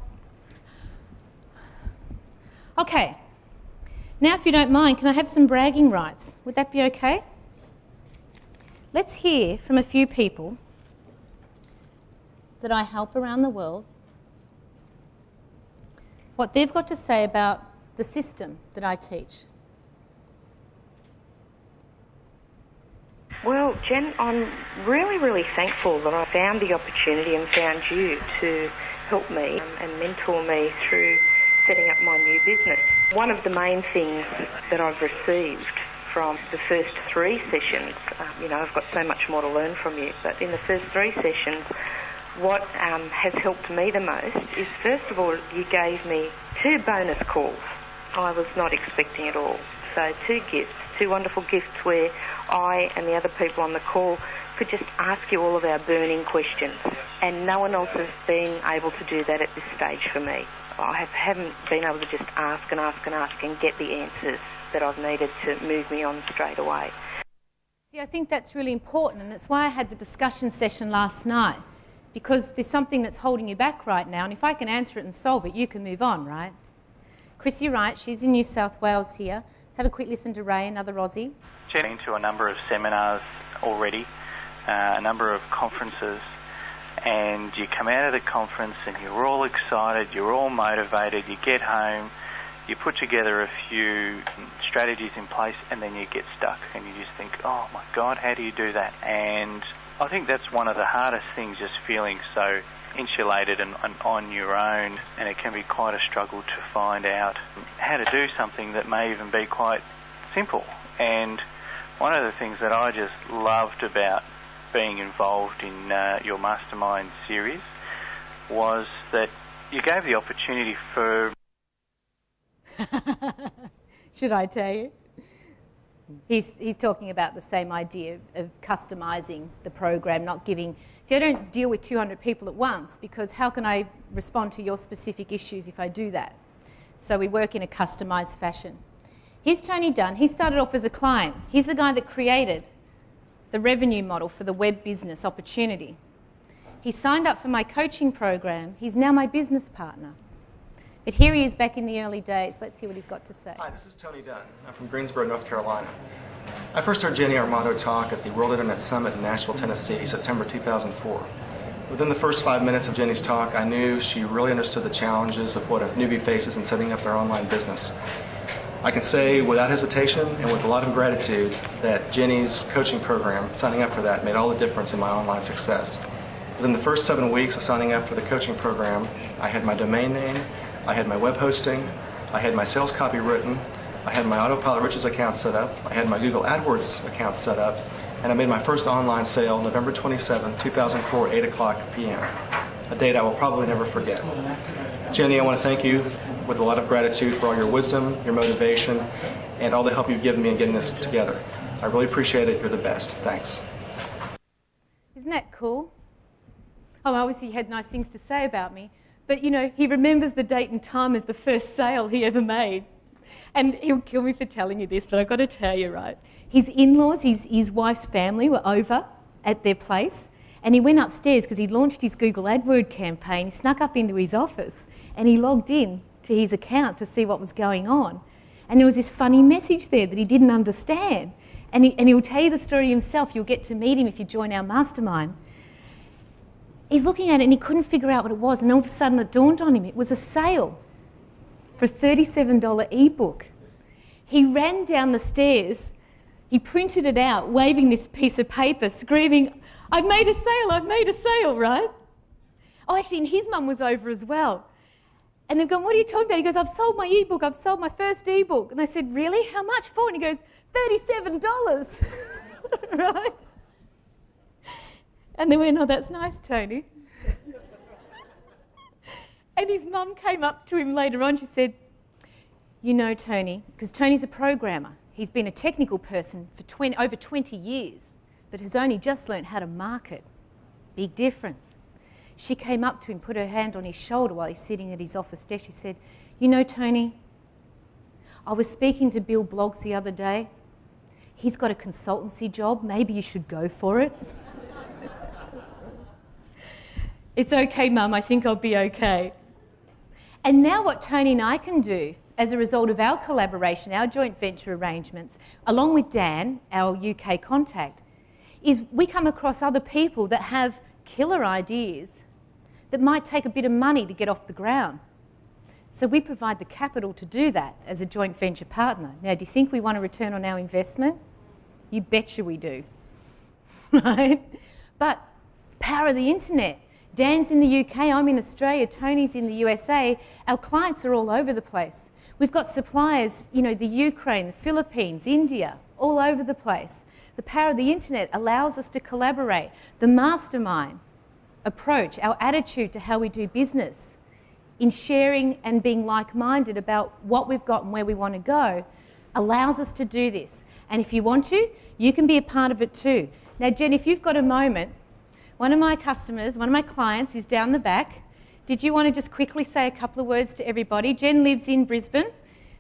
Okay. Now, if you don't mind, can I have some bragging rights? Would that be okay? Let's hear from a few people that I help around the world, what they've got to say about the system that I teach. Well, Jen, I'm really, really thankful that I found the opportunity and found you to help me and mentor me through setting up my new business. One of the main things that I've received from the first 3 sessions, I've got so much more to learn from you, but in the first 3 sessions, what has helped me the most is, first of all, you gave me 2 bonus calls. I was not expecting at all. So 2 gifts, 2 wonderful gifts where I and the other people on the call could just ask you all of our burning questions. And no one else has been able to do that at this stage for me. I haven't been able to just ask and ask and ask and get the answers that I've needed to move me on straight away. See, I think that's really important, and it's why I had the discussion session last night, because there's something that's holding you back right now, and if I can answer it and solve it, you can move on, right? Chrissy Wright, she's in New South Wales here. Let's have a quick listen to Ray, another Aussie. Been to a number of seminars already, a number of conferences, and you come out of the conference and you're all excited, you're all motivated, you get home, you put together a few strategies in place, and then you get stuck and you just think, oh my God, how do you do that? And I think that's one of the hardest things, just feeling so insulated and on your own, and it can be quite a struggle to find out how to do something that may even be quite simple. And one of the things that I just loved about being involved in your Mastermind series was that you gave the opportunity for... Should I tell you? He's talking about the same idea of customising the program, not giving... See, I don't deal with 200 people at once, because how can I respond to your specific issues if I do that? So we work in a customised fashion. Here's Tony Dunn. He started off as a client. He's the guy that created the revenue model for the web business opportunity. He signed up for my coaching program. He's now my business partner. But here he is back in the early days. Let's see what he's got to say. Hi, this is Tony Dunn. I'm from Greensboro, North Carolina. I first heard Jenny Armato talk at the World Internet Summit in Nashville, Tennessee, September 2004. Within the first 5 minutes of Jenny's talk, I knew she really understood the challenges of what a newbie faces in setting up their online business. I can say without hesitation and with a lot of gratitude that Jenny's coaching program, signing up for that, made all the difference in my online success. Within the first 7 weeks of signing up for the coaching program, I had my domain name, I had my web hosting, I had my sales copy written, I had my Autopilot Riches account set up, I had my Google AdWords account set up, and I made my first online sale November 27, 2004, 8 o'clock p.m., a date I will probably never forget. Jenny, I want to thank you with a lot of gratitude for all your wisdom, your motivation, and all the help you've given me in getting this together. I really appreciate it. You're the best. Thanks. Isn't that cool? Oh, obviously he had nice things to say about me, but you know, he remembers the date and time of the first sale he ever made. And he'll kill me for telling you this, but I've got to tell you, right? His in-laws, his wife's family were over at their place, and he went upstairs because he launched his Google AdWords campaign. He snuck up into his office and he logged in to his account to see what was going on. And there was this funny message there that he didn't understand. And he'll tell you the story himself. You'll get to meet him if you join our mastermind. He's looking at it and he couldn't figure out what it was, and all of a sudden it dawned on him. It was a sale for a $37 ebook. He ran down the stairs, he printed it out, waving this piece of paper, screaming, "I've made a sale, I've made a sale," right? Oh, actually, and his mum was over as well. And they've gone, "What are you talking about?" He goes, "I've sold my ebook, I've sold my first ebook." And they said, "Really? How much for?" And he goes, $37, right? And they went, "Oh, that's nice, Tony." And his mum came up to him later on, she said, "You know, Tony," because Tony's a programmer. He's been a technical person for over 20 years, but has only just learned how to market. Big difference. She came up to him, put her hand on his shoulder while he's sitting at his office desk. She said, "You know, Tony, I was speaking to Bill Bloggs the other day. He's got a consultancy job. Maybe you should go for it." "It's okay, Mum. I think I'll be okay." And now what Tony and I can do as a result of our collaboration, our joint venture arrangements, along with Dan, our UK contact, is we come across other people that have killer ideas that might take a bit of money to get off the ground. So we provide the capital to do that as a joint venture partner. Now, do you think we want a return on our investment? You betcha we do, right? But the power of the internet. Dan's in the UK, I'm in Australia, Tony's in the USA. Our clients are all over the place. We've got suppliers, you know, the Ukraine, the Philippines, India, all over the place. The power of the internet allows us to collaborate. The mastermind approach, our attitude to how we do business, in sharing and being like-minded about what we've got and where we want to go, allows us to do this. And if you want to, you can be a part of it too. Now, Jen, if you've got a moment, one of my customers, one of my clients is down the back. Did you want to just quickly say a couple of words to everybody? Jen lives in Brisbane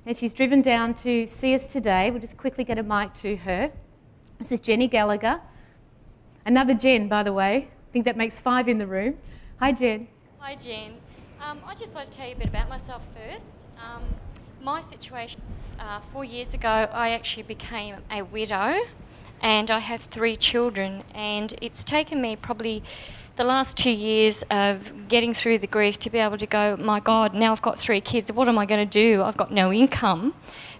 and she's driven down to see us today. We'll just quickly get a mic to her. This is Jenny Gallagher. Another Jen, by the way. I think that makes 5 in the room. Hi, Jen. Hi, Jen. I'd just like to tell you a bit about myself first. My situation, 4 years ago, I actually became a widow, and I have 3 children, and it's taken me probably the last 2 years of getting through the grief to be able to go, my God, now I've got 3 kids, what am I going to do? I've got no income,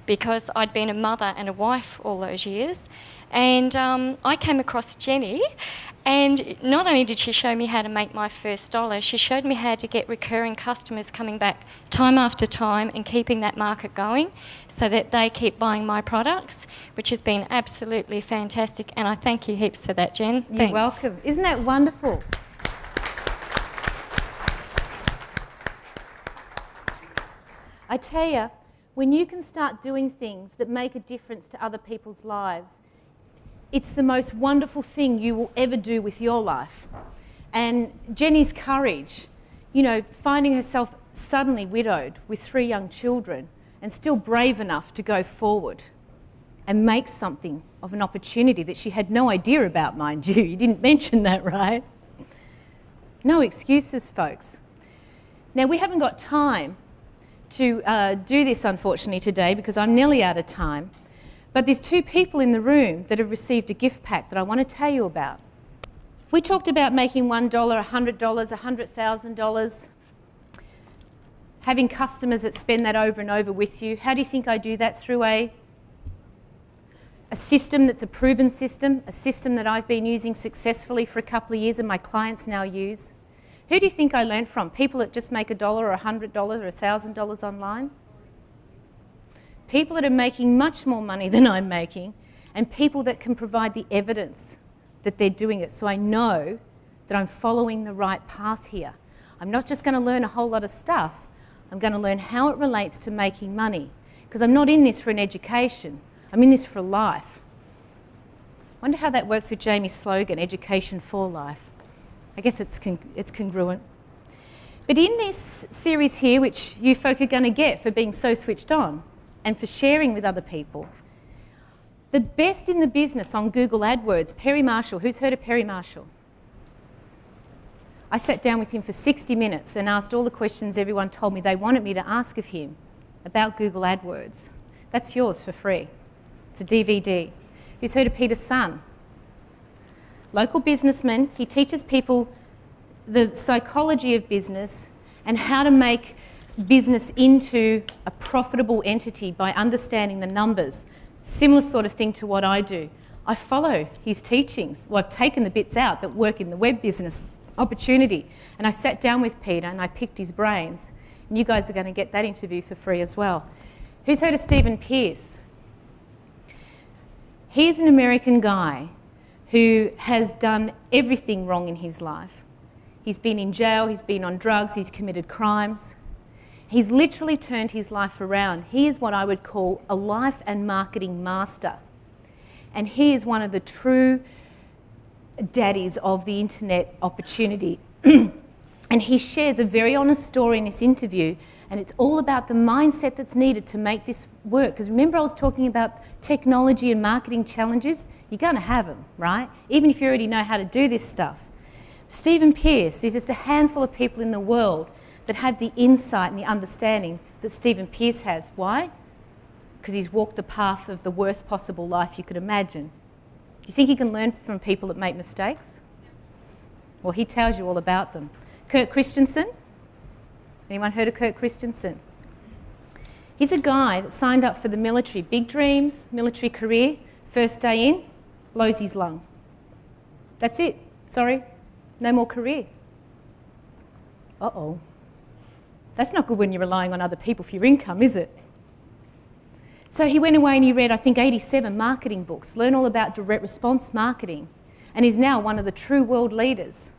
because I'd been a mother and a wife all those years. And I came across Jenny, and not only did she show me how to make my first dollar, she showed me how to get recurring customers coming back time after time and keeping that market going so that they keep buying my products, which has been absolutely fantastic. And I thank you heaps for that, Jen. Thanks. You're welcome. Isn't that wonderful? I tell you, when you can start doing things that make a difference to other people's lives, it's the most wonderful thing you will ever do with your life. And Jenny's courage, you know, finding herself suddenly widowed with 3 young children and still brave enough to go forward and make something of an opportunity that she had no idea about, mind you. You didn't mention that, right? No excuses, folks. Now, we haven't got time to do this, unfortunately, today because I'm nearly out of time. But there's 2 people in the room that have received a gift pack that I want to tell you about. We talked about making $1, $100, $100,000, having customers that spend that over and over with you. How do you think I do that? Through a system that's a proven system, a system that I've been using successfully for a couple of years and my clients now use. Who do you think I learned from? People that just make $1 or $100 or $1,000 online? people that are making much more money than I'm making, and people that can provide the evidence that they're doing it, so I know that I'm following the right path here. I'm not just going to learn a whole lot of stuff. I'm going to learn how it relates to making money, because I'm not in this for an education. I'm in this for life. I wonder how that works with Jamie's slogan, education for life. I guess it's congruent. But in this series here, which you folk are going to get for being so switched on and for sharing with other people, the best in the business on Google AdWords, Perry Marshall. Who's heard of Perry Marshall? I sat down with him for 60 minutes and asked all the questions everyone told me they wanted me to ask of him about Google AdWords. That's yours for free. It's a DVD. Who's heard of Peter Sun? Local businessman. He teaches people the psychology of business and how to make business into a profitable entity by understanding the numbers. Similar sort of thing to what I do. I follow his teachings. Well, I've taken the bits out that work in the web business opportunity, and I sat down with Peter and I picked his brains. And you guys are going to get that interview for free as well. Who's heard of Stephen Pierce? He's an American guy who has done everything wrong in his life. He's been in jail, he's been on drugs, he's committed crimes. He's literally turned his life around. He is what I would call a life and marketing master. And he is one of the true daddies of the internet opportunity. And he shares a very honest story in this interview, and it's all about the mindset that's needed to make this work. Because remember I was talking about technology and marketing challenges? You're going to have them, right? Even if you already know how to do this stuff. Stephen Pierce, there's just a handful of people in the world that have the insight and the understanding that Stephen Pierce has. Why? Because he's walked the path of the worst possible life you could imagine. Do you think he can learn from people that make mistakes? Well, he tells you all about them. Kurt Christensen? Anyone heard of Kurt Christensen? He's a guy that signed up for the military. Big dreams, military career. First day in, blows his lung. That's it. Sorry, no more career. Uh-oh. That's not good when you're relying on other people for your income, is it? So he went away and he read, I think, 87 marketing books, learned all about direct response marketing, and is now one of the true world leaders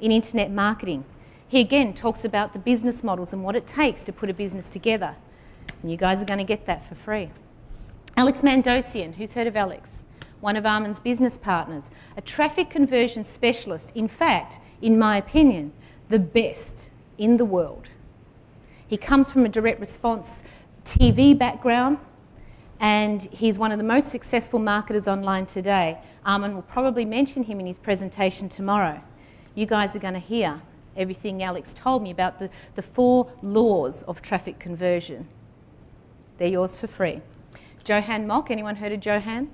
in internet marketing. He again talks about the business models and what it takes to put a business together. And you guys are going to get that for free. Alex Mandosian, who's heard of Alex? One of Armin's business partners, a traffic conversion specialist, in fact, in my opinion, the best in the world. He comes from a direct response TV background, and he's one of the most successful marketers online today. Armin will probably mention him in his presentation tomorrow. You guys are going to hear everything Alex told me about the 4 laws of traffic conversion. They're yours for free. Johan Mock, anyone heard of Johan?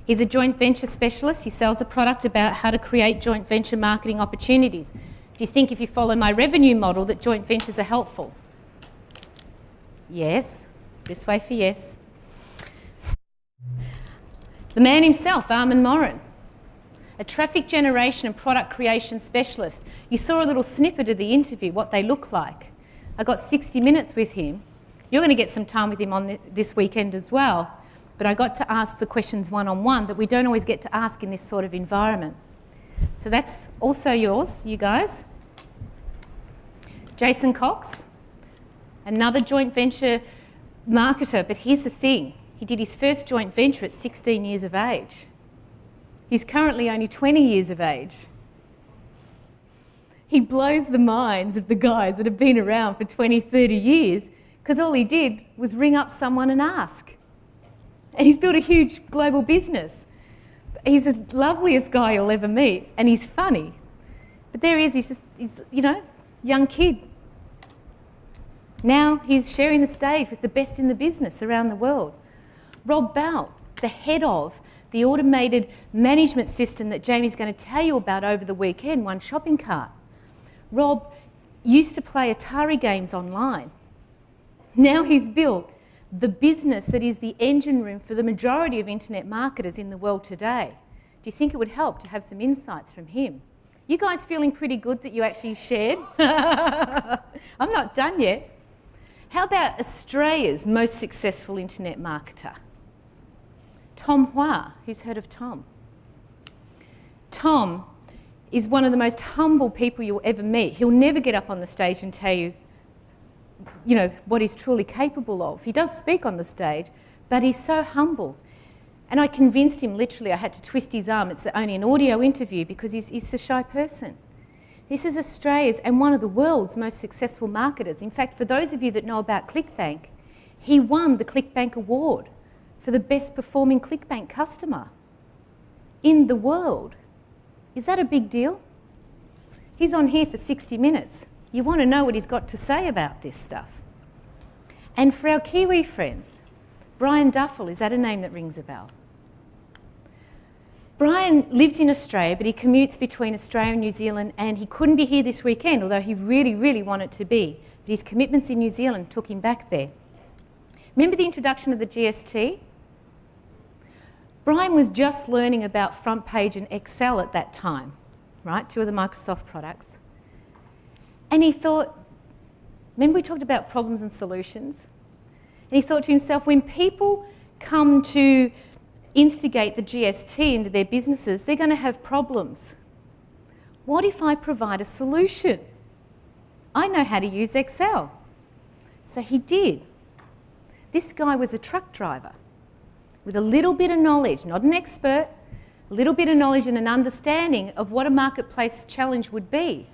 He's a joint venture specialist. He sells a product about how to create joint venture marketing opportunities. Do you think if you follow my revenue model that joint ventures are helpful? Yes. This way for yes. The man himself, Armin Morin, a traffic generation and product creation specialist. You saw a little snippet of the interview, what they look like. I got 60 minutes with him. You're going to get some time with him on this weekend as well. But I got to ask the questions one-on-one that we don't always get to ask in this sort of environment. So that's also yours, you guys. Jason Cox, another joint venture marketer, but here's the thing. He did his first joint venture at 16 years of age. He's currently only 20 years of age. He blows the minds of the guys that have been around for 20, 30 years because all he did was ring up someone and ask. And he's built a huge global business. He's the loveliest guy you'll ever meet, and he's funny. But there he is, he's you know, young kid. Now he's sharing the stage with the best in the business around the world. Rob Bell, the head of the automated management system that Jamie's going to tell you about over the weekend, One Shopping Cart. Rob used to play Atari games online. Now he's built the business that is the engine room for the majority of internet marketers in the world today. Do you think it would help to have some insights from him? You guys feeling pretty good that you actually shared? I'm not done yet. How about Australia's most successful internet marketer? Tom Hua. Who's heard of Tom? Tom is one of the most humble people you'll ever meet. He'll never get up on the stage and tell you, you know, what he's truly capable of. He does speak on the stage, but he's so humble. And I convinced him, literally, I had to twist his arm. It's only an audio interview because he's a shy person. This is Australia's and one of the world's most successful marketers. In fact, for those of you that know about ClickBank, he won the ClickBank Award for the best performing ClickBank customer in the world. Is that a big deal? He's on here for 60 minutes. You want to know what he's got to say about this stuff. And for our Kiwi friends, Brian Duffel, is that a name that rings a bell? Brian lives in Australia, but he commutes between Australia and New Zealand, and he couldn't be here this weekend, although he really, really wanted to be. But his commitments in New Zealand took him back there. Remember the introduction of the GST? Brian was just learning about front page and Excel at that time, right? Two of the Microsoft products. And he thought, remember we talked about problems and solutions? And he thought to himself, when people come to instigate the GST into their businesses, they're going to have problems. What if I provide a solution? I know how to use Excel. So he did. This guy was a truck driver with a little bit of knowledge, not an expert, a little bit of knowledge and an understanding of what a marketplace challenge would be.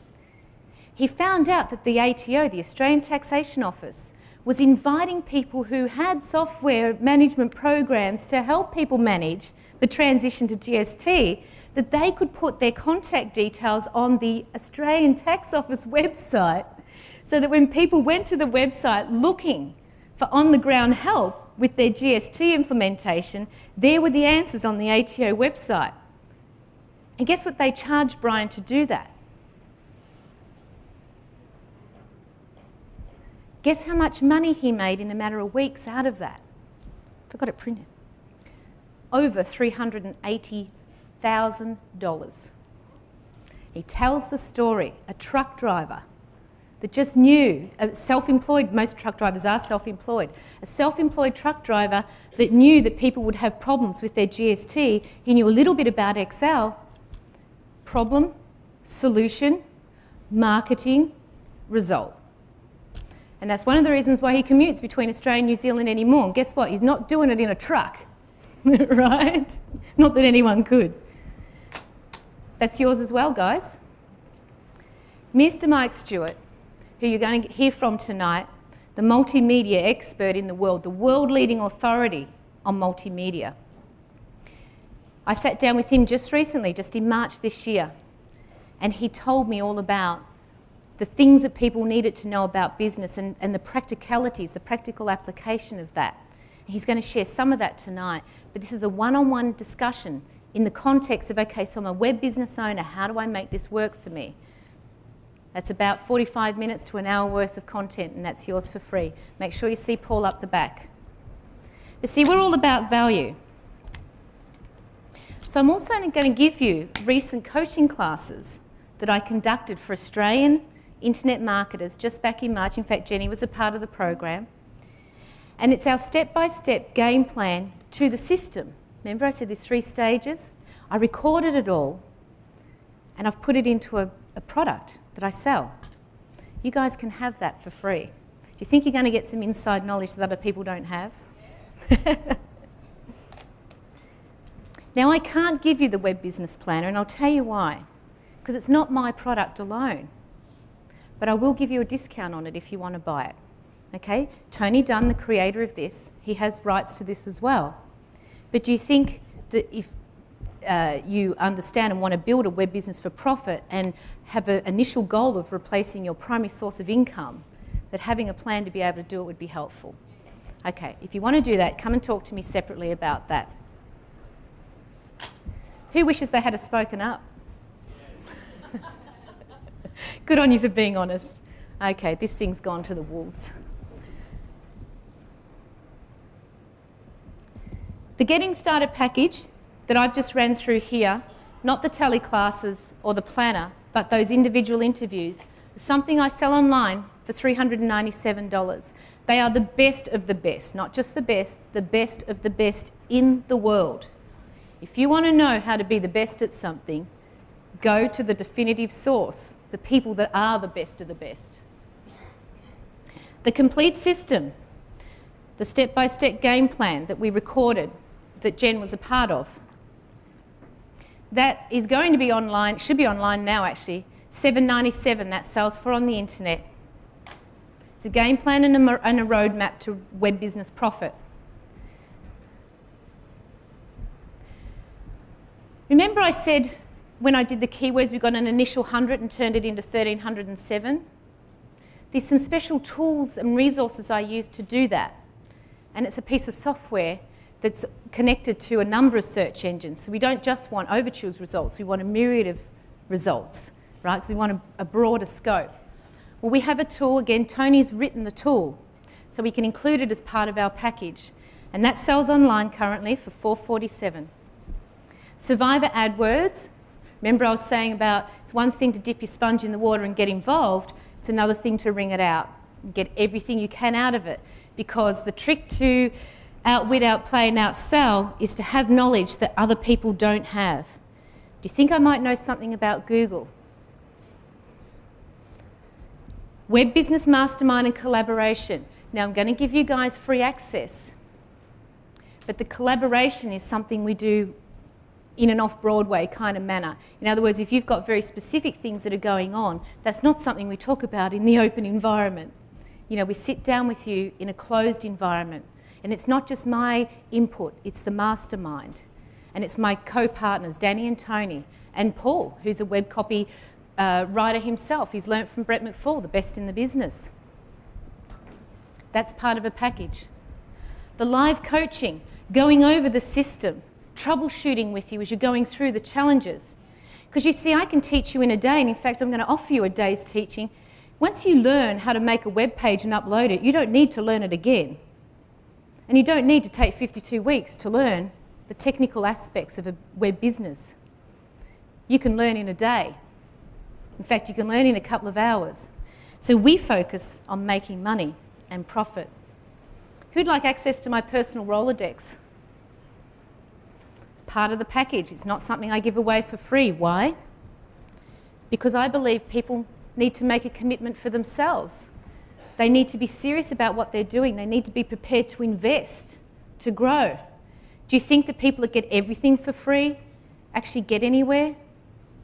He found out that the ATO, the Australian Taxation Office, was inviting people who had software management programs to help people manage the transition to GST, that they could put their contact details on the Australian Tax Office website so that when people went to the website looking for on-the-ground help with their GST implementation, there were the answers on the ATO website. And guess what they charged Brian to do that? Guess how much money he made in a matter of weeks out of that? I've got it printed. Over $380,000. He tells the story, a truck driver that just knew, self-employed, most truck drivers are self-employed, a self-employed truck driver that knew that people would have problems with their GST. He knew a little bit about Excel. Problem, solution, marketing, result. And that's one of the reasons why he commutes between Australia and New Zealand anymore. And guess what? He's not doing it in a truck, right? Not that anyone could. That's yours as well, guys. Mr. Mike Stewart, who you're going to hear from tonight, the multimedia expert in the world-leading authority on multimedia. I sat down with him just recently, just in March this year, and he told me all about the things that people needed to know about business and the practicalities, the practical application of that. He's going to share some of that tonight, but this is a one-on-one discussion in the context of, okay, so I'm a web business owner, how do I make this work for me? That's about 45 minutes to an hour worth of content, and that's yours for free. Make sure you see Paul up the back. But see, we're all about value. So I'm also going to give you recent coaching classes that I conducted for Australian internet marketers just back in March. In fact, Jenny was a part of the program. And it's our step-by-step game plan to the system. Remember I said there's 3 stages? I recorded it all and I've put it into a product that I sell. You guys can have that for free. Do you think you're going to get some inside knowledge that other people don't have? Now, I can't give you the Web Business Planner, and I'll tell you why. Because it's not my product alone. But I will give you a discount on it if you want to buy it. Okay? Tony Dunn, the creator of this, he has rights to this as well. But do you think that if you understand and want to build a web business for profit and have an initial goal of replacing your primary source of income, that having a plan to be able to do it would be helpful? Okay, if you want to do that, come and talk to me separately about that. Who wishes they had spoken up? Good on you for being honest. Okay, this thing's gone to the wolves. The Getting Started package that I've just ran through here, not the tele classes or the planner, but those individual interviews, is something I sell online for $397. They are the best of the best, not just the best of the best in the world. If you want to know how to be the best at something, go to the definitive source, the people that are the best of the best. The complete system, the step-by-step game plan that we recorded, that Jen was a part of, that is going to be online, should be online now actually, $7.97, that sells for on the internet. It's a game plan and a roadmap to web business profit. Remember I said when I did the keywords we got an initial 100 and turned it into 1,307? There's some special tools and resources I use to do that. And it's a piece of software that's connected to a number of search engines. So we don't just want Overture's results, we want a myriad of results, right? Because we want a broader scope. Well, we have a tool, again, Tony's written the tool, so we can include it as part of our package. And that sells online currently for $447. Survivor AdWords, remember I was saying about it's one thing to dip your sponge in the water and get involved, it's another thing to wring it out and get everything you can out of it. Because the trick to outwit, outplay and outsell is to have knowledge that other people don't have. Do you think I might know something about Google? Web Business Mastermind and collaboration. Now I'm going to give you guys free access, but the collaboration is something we do in an off-Broadway kind of manner. In other words, if you've got very specific things that are going on, that's not something we talk about in the open environment. You know, we sit down with you in a closed environment, and it's not just my input, it's the mastermind. And it's my co-partners, Danny and Tony, and Paul, who's a web copy writer himself. He's learnt from Brett McFall, the best in the business. That's part of a package. The live coaching, going over the system, troubleshooting with you as you're going through the challenges. Because you see, I can teach you in a day, and in fact, I'm going to offer you a day's teaching. Once you learn how to make a web page and upload it, you don't need to learn it again. And you don't need to take 52 weeks to learn the technical aspects of a web business. You can learn in a day. In fact, you can learn in a couple of hours. So we focus on making money and profit. Who'd like access to my personal Rolodex? It's part of the package. It's not something I give away for free. Why? Because I believe people need to make a commitment for themselves. They need to be serious about what they're doing. They need to be prepared to invest, to grow. Do you think that people that get everything for free actually get anywhere?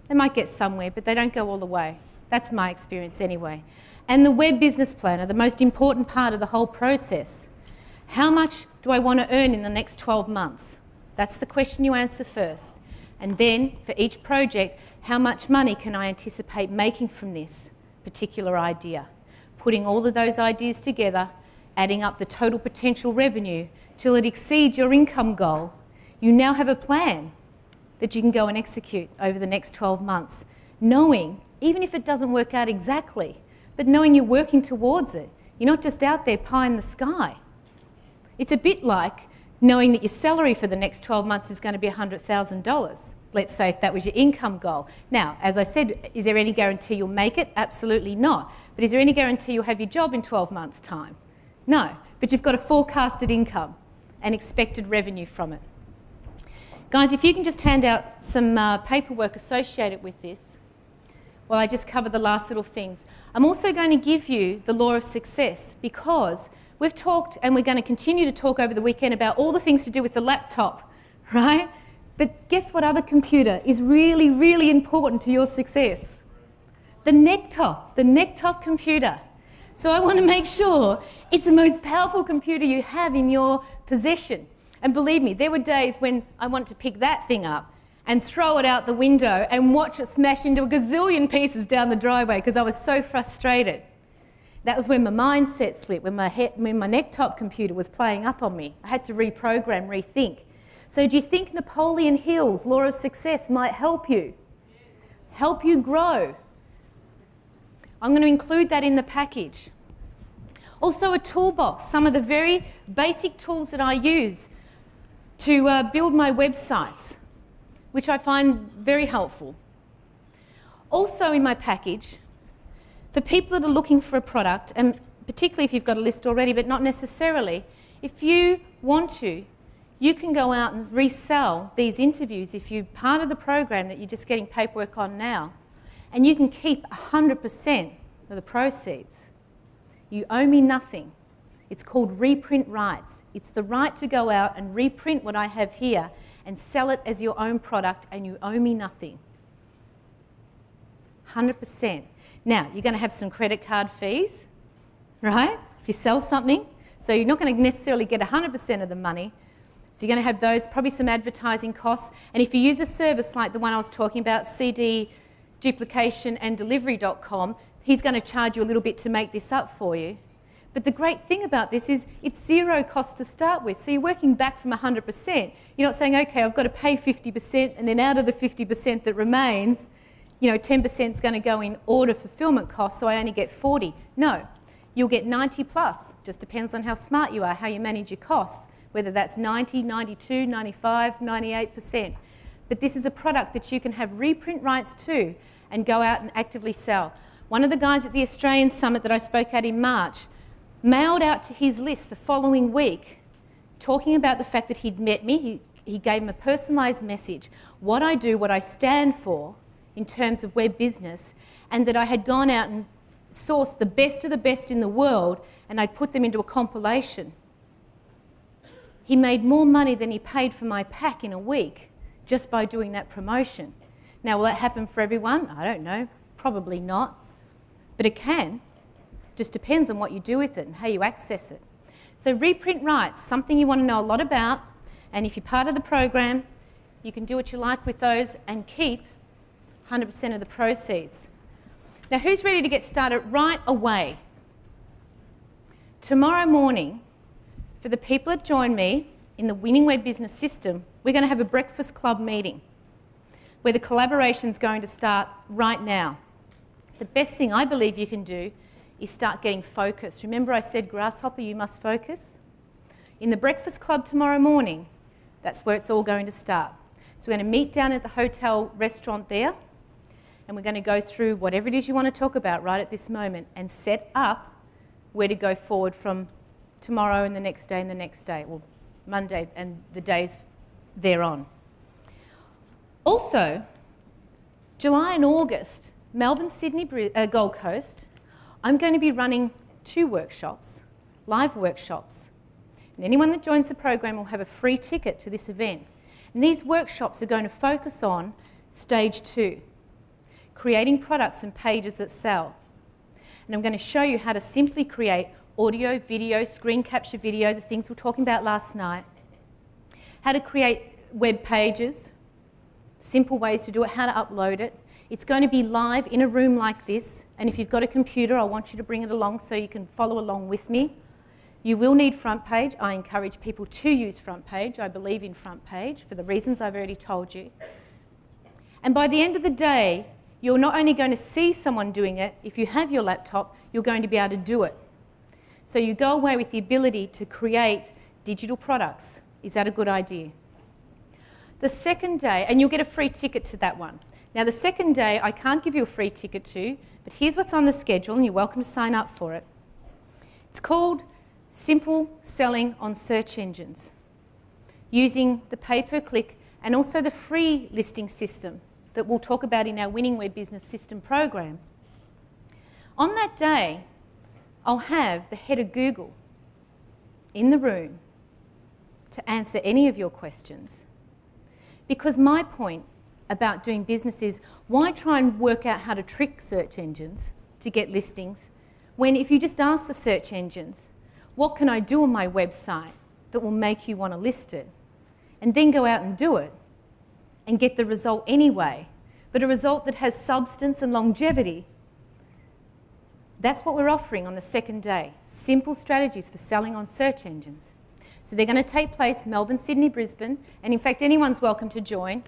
They might get somewhere, but they don't go all the way. That's my experience anyway. And the web business planner, the most important part of the whole process. How much do I want to earn in the next 12 months? That's the question you answer first. And then, for each project, how much money can I anticipate making from this particular idea? Putting all of those ideas together, adding up the total potential revenue till it exceeds your income goal. You now have a plan that you can go and execute over the next 12 months, knowing, even if it doesn't work out exactly, but knowing you're working towards it. You're not just out there pie in the sky. It's a bit like knowing that your salary for the next 12 months is going to be $100,000. Let's say if that was your income goal. Now, as I said, is there any guarantee you'll make it? Absolutely not. But is there any guarantee you'll have your job in 12 months' time? No. But you've got a forecasted income and expected revenue from it. Guys, if you can just hand out some paperwork associated with this while I just cover the last little things. I'm also going to give you the law of success, because we've talked, and we're going to continue to talk over the weekend, about all the things to do with the laptop, right? But guess what other computer is really, really important to your success? The necktop computer. So I want to make sure it's the most powerful computer you have in your possession. And believe me, there were days when I wanted to pick that thing up and throw it out the window and watch it smash into a gazillion pieces down the driveway because I was so frustrated. That was when my mindset slipped, when my necktop computer was playing up on me. I had to reprogram, rethink. So do you think Napoleon Hill's law of success might help you? Help you grow? I'm going to include that in the package. Also a toolbox, some of the very basic tools that I use to build my websites, which I find very helpful. Also in my package, For people that are looking for a product, and particularly if you've got a list already, but not necessarily, if you want to, you can go out and resell these interviews if you're part of the program that you're just getting paperwork on now, and you can keep 100% of the proceeds. You owe me nothing. It's called reprint rights. It's the right to go out and reprint what I have here and sell it as your own product, and you owe me nothing. 100%. Now, you're going to have some credit card fees, right? If you sell something. So you're not going to necessarily get 100% of the money. So you're going to have those, probably some advertising costs. And if you use a service like the one I was talking about, cdduplicationanddelivery.com, he's going to charge you a little bit to make this up for you. But the great thing about this is it's zero cost to start with. So you're working back from 100%. You're not saying, okay, I've got to pay 50%, and then out of the 50% that remains, 10% is going to go in order fulfillment costs, so I only get 40. No, you'll get 90 plus. Just depends on how smart you are, how you manage your costs, whether that's 90, 92, 95, 98%. But this is a product that you can have reprint rights to and go out and actively sell. One of the guys at the Australian Summit that I spoke at in March mailed out to his list the following week, talking about the fact that he'd met me. He gave him a personalised message, what I do, what I stand for in terms of web business, and that I had gone out and sourced the best of the best in the world, and I'd put them into a compilation. He made more money than he paid for my pack in a week just by doing that promotion. Now, will that happen for everyone? I don't know. Probably not. But it can. Just depends on what you do with it and how you access it. So reprint rights, something you want to know a lot about, and if you're part of the program, you can do what you like with those and keep 100% of the proceeds. Now, who's ready to get started right away? Tomorrow morning, for the people that join me in the Winning Web Business System, we're going to have a breakfast club meeting where the collaboration is going to start right now. The best thing I believe you can do is start getting focused. Remember I said, grasshopper, you must focus? In the breakfast club tomorrow morning, that's where it's all going to start. So we're going to meet down at the hotel restaurant there, and we're going to go through whatever it is you want to talk about right at this moment and set up where to go forward from tomorrow and the next day and the next day, well, Monday and the days thereon. Also, July and August, Melbourne, Sydney, Gold Coast, I'm going to be running 2 workshops, live workshops. And anyone that joins the program will have a free ticket to this event. And these workshops are going to focus on stage 2, creating products and pages that sell. And I'm going to show you how to simply create audio, video, screen capture video, the things we were talking about last night, how to create web pages, simple ways to do it, how to upload it. It's going to be live in a room like this, and if you've got a computer, I want you to bring it along so you can follow along with me. You will need front page. I encourage people to use front page. I believe in front page for the reasons I've already told you. And by the end of the day, you're not only going to see someone doing it, if you have your laptop, you're going to be able to do it. So you go away with the ability to create digital products. Is that a good idea? The second day, and you'll get a free ticket to that one. Now, the second day, I can't give you a free ticket to, but here's what's on the schedule, and you're welcome to sign up for it. It's called Simple Selling on Search Engines, using the pay-per-click and also the free listing system that we'll talk about in our Winning Web Business System program. On that day, I'll have the head of Google in the room to answer any of your questions. Because my point about doing business is, why try and work out how to trick search engines to get listings when if you just ask the search engines, what can I do on my website that will make you want to list it? And then go out and do it and get the result anyway, but a result that has substance and longevity. That's what we're offering on the second day, simple strategies for selling on search engines. So they're going to take place Melbourne, Sydney, Brisbane, and in fact anyone's welcome to join.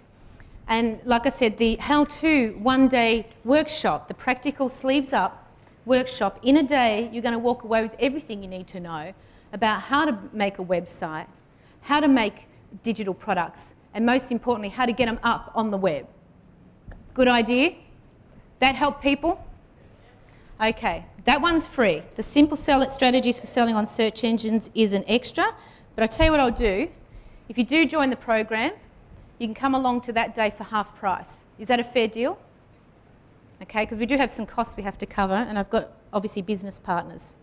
And like I said, the how-to one-day workshop, the practical sleeves up workshop, in a day you're going to walk away with everything you need to know about how to make a website, how to make digital products, and most importantly, how to get them up on the web. Good idea? That help people? Okay, that one's free. The simple strategies for selling on search engines is an extra, but I'll tell you what I'll do. If you do join the program, you can come along to that day for half price. Is that a fair deal? Okay, because we do have some costs we have to cover, and I've got obviously business partners.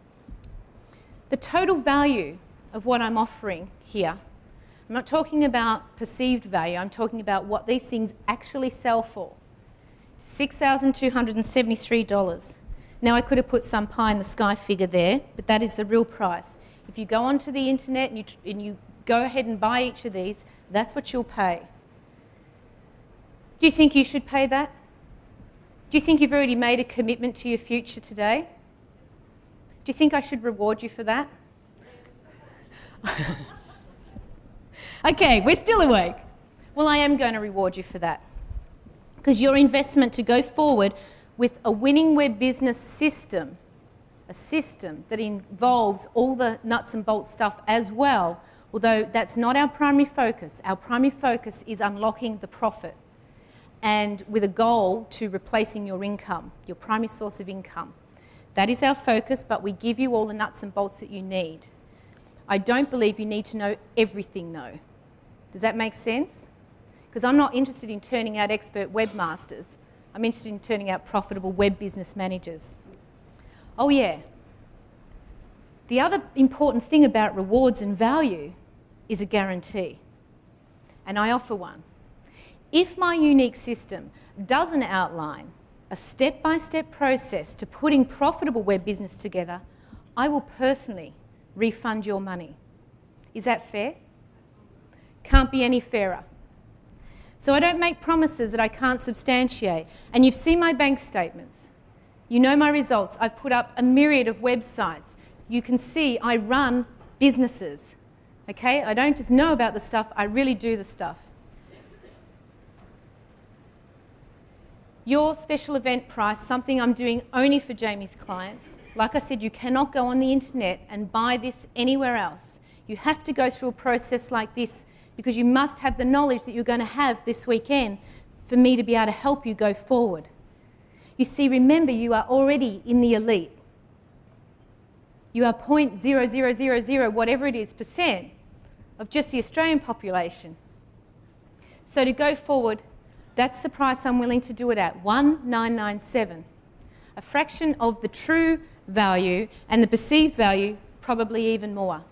The total value of what I'm offering here, I'm not talking about perceived value, I'm talking about what these things actually sell for. $6,273. Now I could have put some pie in the sky figure there, but that is the real price. If you go onto the internet and you go ahead and buy each of these, that's what you'll pay. Do you think you should pay that? Do you think you've already made a commitment to your future today? Do you think I should reward you for that? Okay, we're still awake. Well, I am going to reward you for that. Because your investment to go forward with a winning web business system, a system that involves all the nuts and bolts stuff as well, although that's not our primary focus. Our primary focus is unlocking the profit and with a goal to replacing your income, your primary source of income. That is our focus, but we give you all the nuts and bolts that you need. I don't believe you need to know everything, though. Does that make sense? Because I'm not interested in turning out expert webmasters. I'm interested in turning out profitable web business managers. Oh yeah. The other important thing about rewards and value is a guarantee. And I offer one. If my unique system doesn't outline a step-by-step process to putting profitable web business together, I will personally refund your money. Is that fair? Can't be any fairer. So I don't make promises that I can't substantiate. And you've seen my bank statements. You know my results. I've put up a myriad of websites. You can see I run businesses. Okay? I don't just know about the stuff, I really do the stuff. Your special event price, something I'm doing only for Jamie's clients. Like I said, you cannot go on the internet and buy this anywhere else. You have to go through a process like this because you must have the knowledge that you're going to have this weekend for me to be able to help you go forward. You see, remember, you are already in the elite. You are 0.0000 whatever it is % of just the Australian population. So to go forward, that's the price I'm willing to do it at, $1,997. A fraction of the true value and the perceived value, probably even more.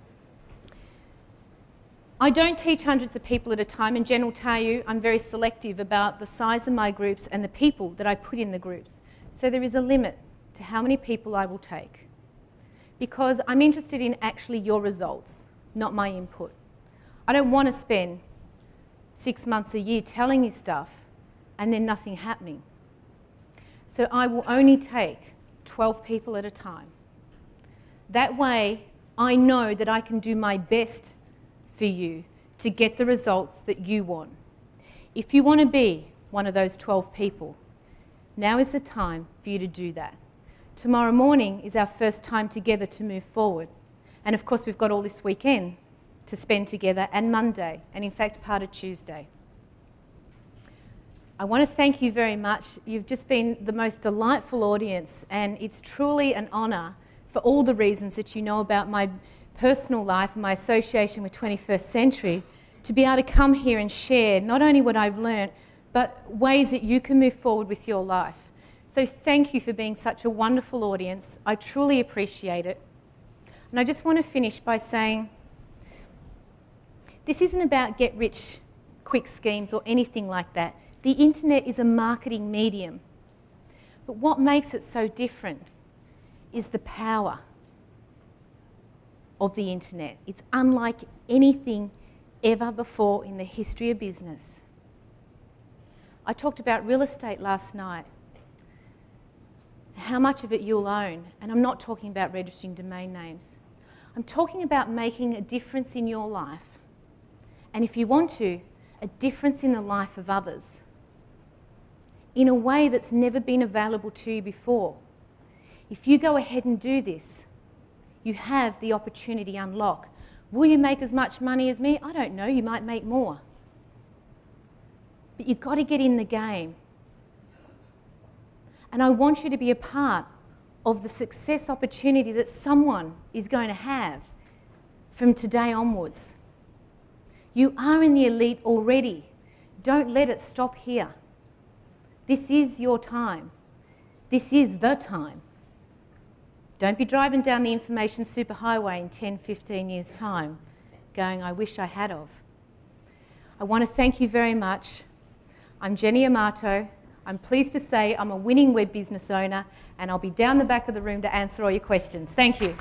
I don't teach hundreds of people at a time, and Jen will tell you I'm very selective about the size of my groups and the people that I put in the groups. So there is a limit to how many people I will take. Because I'm interested in actually your results, not my input. I don't want to spend 6 months a year telling you stuff and then nothing happening. So I will only take 12 people at a time. That way, I know that I can do my best for you to get the results that you want. If you want to be one of those 12 people, now is the time for you to do that. Tomorrow morning is our first time together to move forward. And of course, we've got all this weekend to spend together, and Monday, and in fact, part of Tuesday. I want to thank you very much. You've just been the most delightful audience, and it's truly an honour for all the reasons that you know about my personal life and my association with 21st Century to be able to come here and share not only what I've learnt, but ways that you can move forward with your life. So thank you for being such a wonderful audience. I truly appreciate it. And I just want to finish by saying, this isn't about get-rich-quick schemes or anything like that. The internet is a marketing medium. But what makes it so different is the power of the internet. It's unlike anything ever before in the history of business. I talked about real estate last night, how much of it you'll own, and I'm not talking about registering domain names. I'm talking about making a difference in your life, and if you want to, a difference in the life of others in a way that's never been available to you before. If you go ahead and do this, you have the opportunity unlock. Will you make as much money as me? I don't know, you might make more. But you've got to get in the game. And I want you to be a part of the success opportunity that someone is going to have from today onwards. You are in the elite already. Don't let it stop here. This is your time. This is the time. Don't be driving down the information superhighway in 10, 15 years' time going, I wish I had of. I want to thank you very much. I'm Jenny Amato. I'm pleased to say I'm a winning web business owner, and I'll be down the back of the room to answer all your questions. Thank you.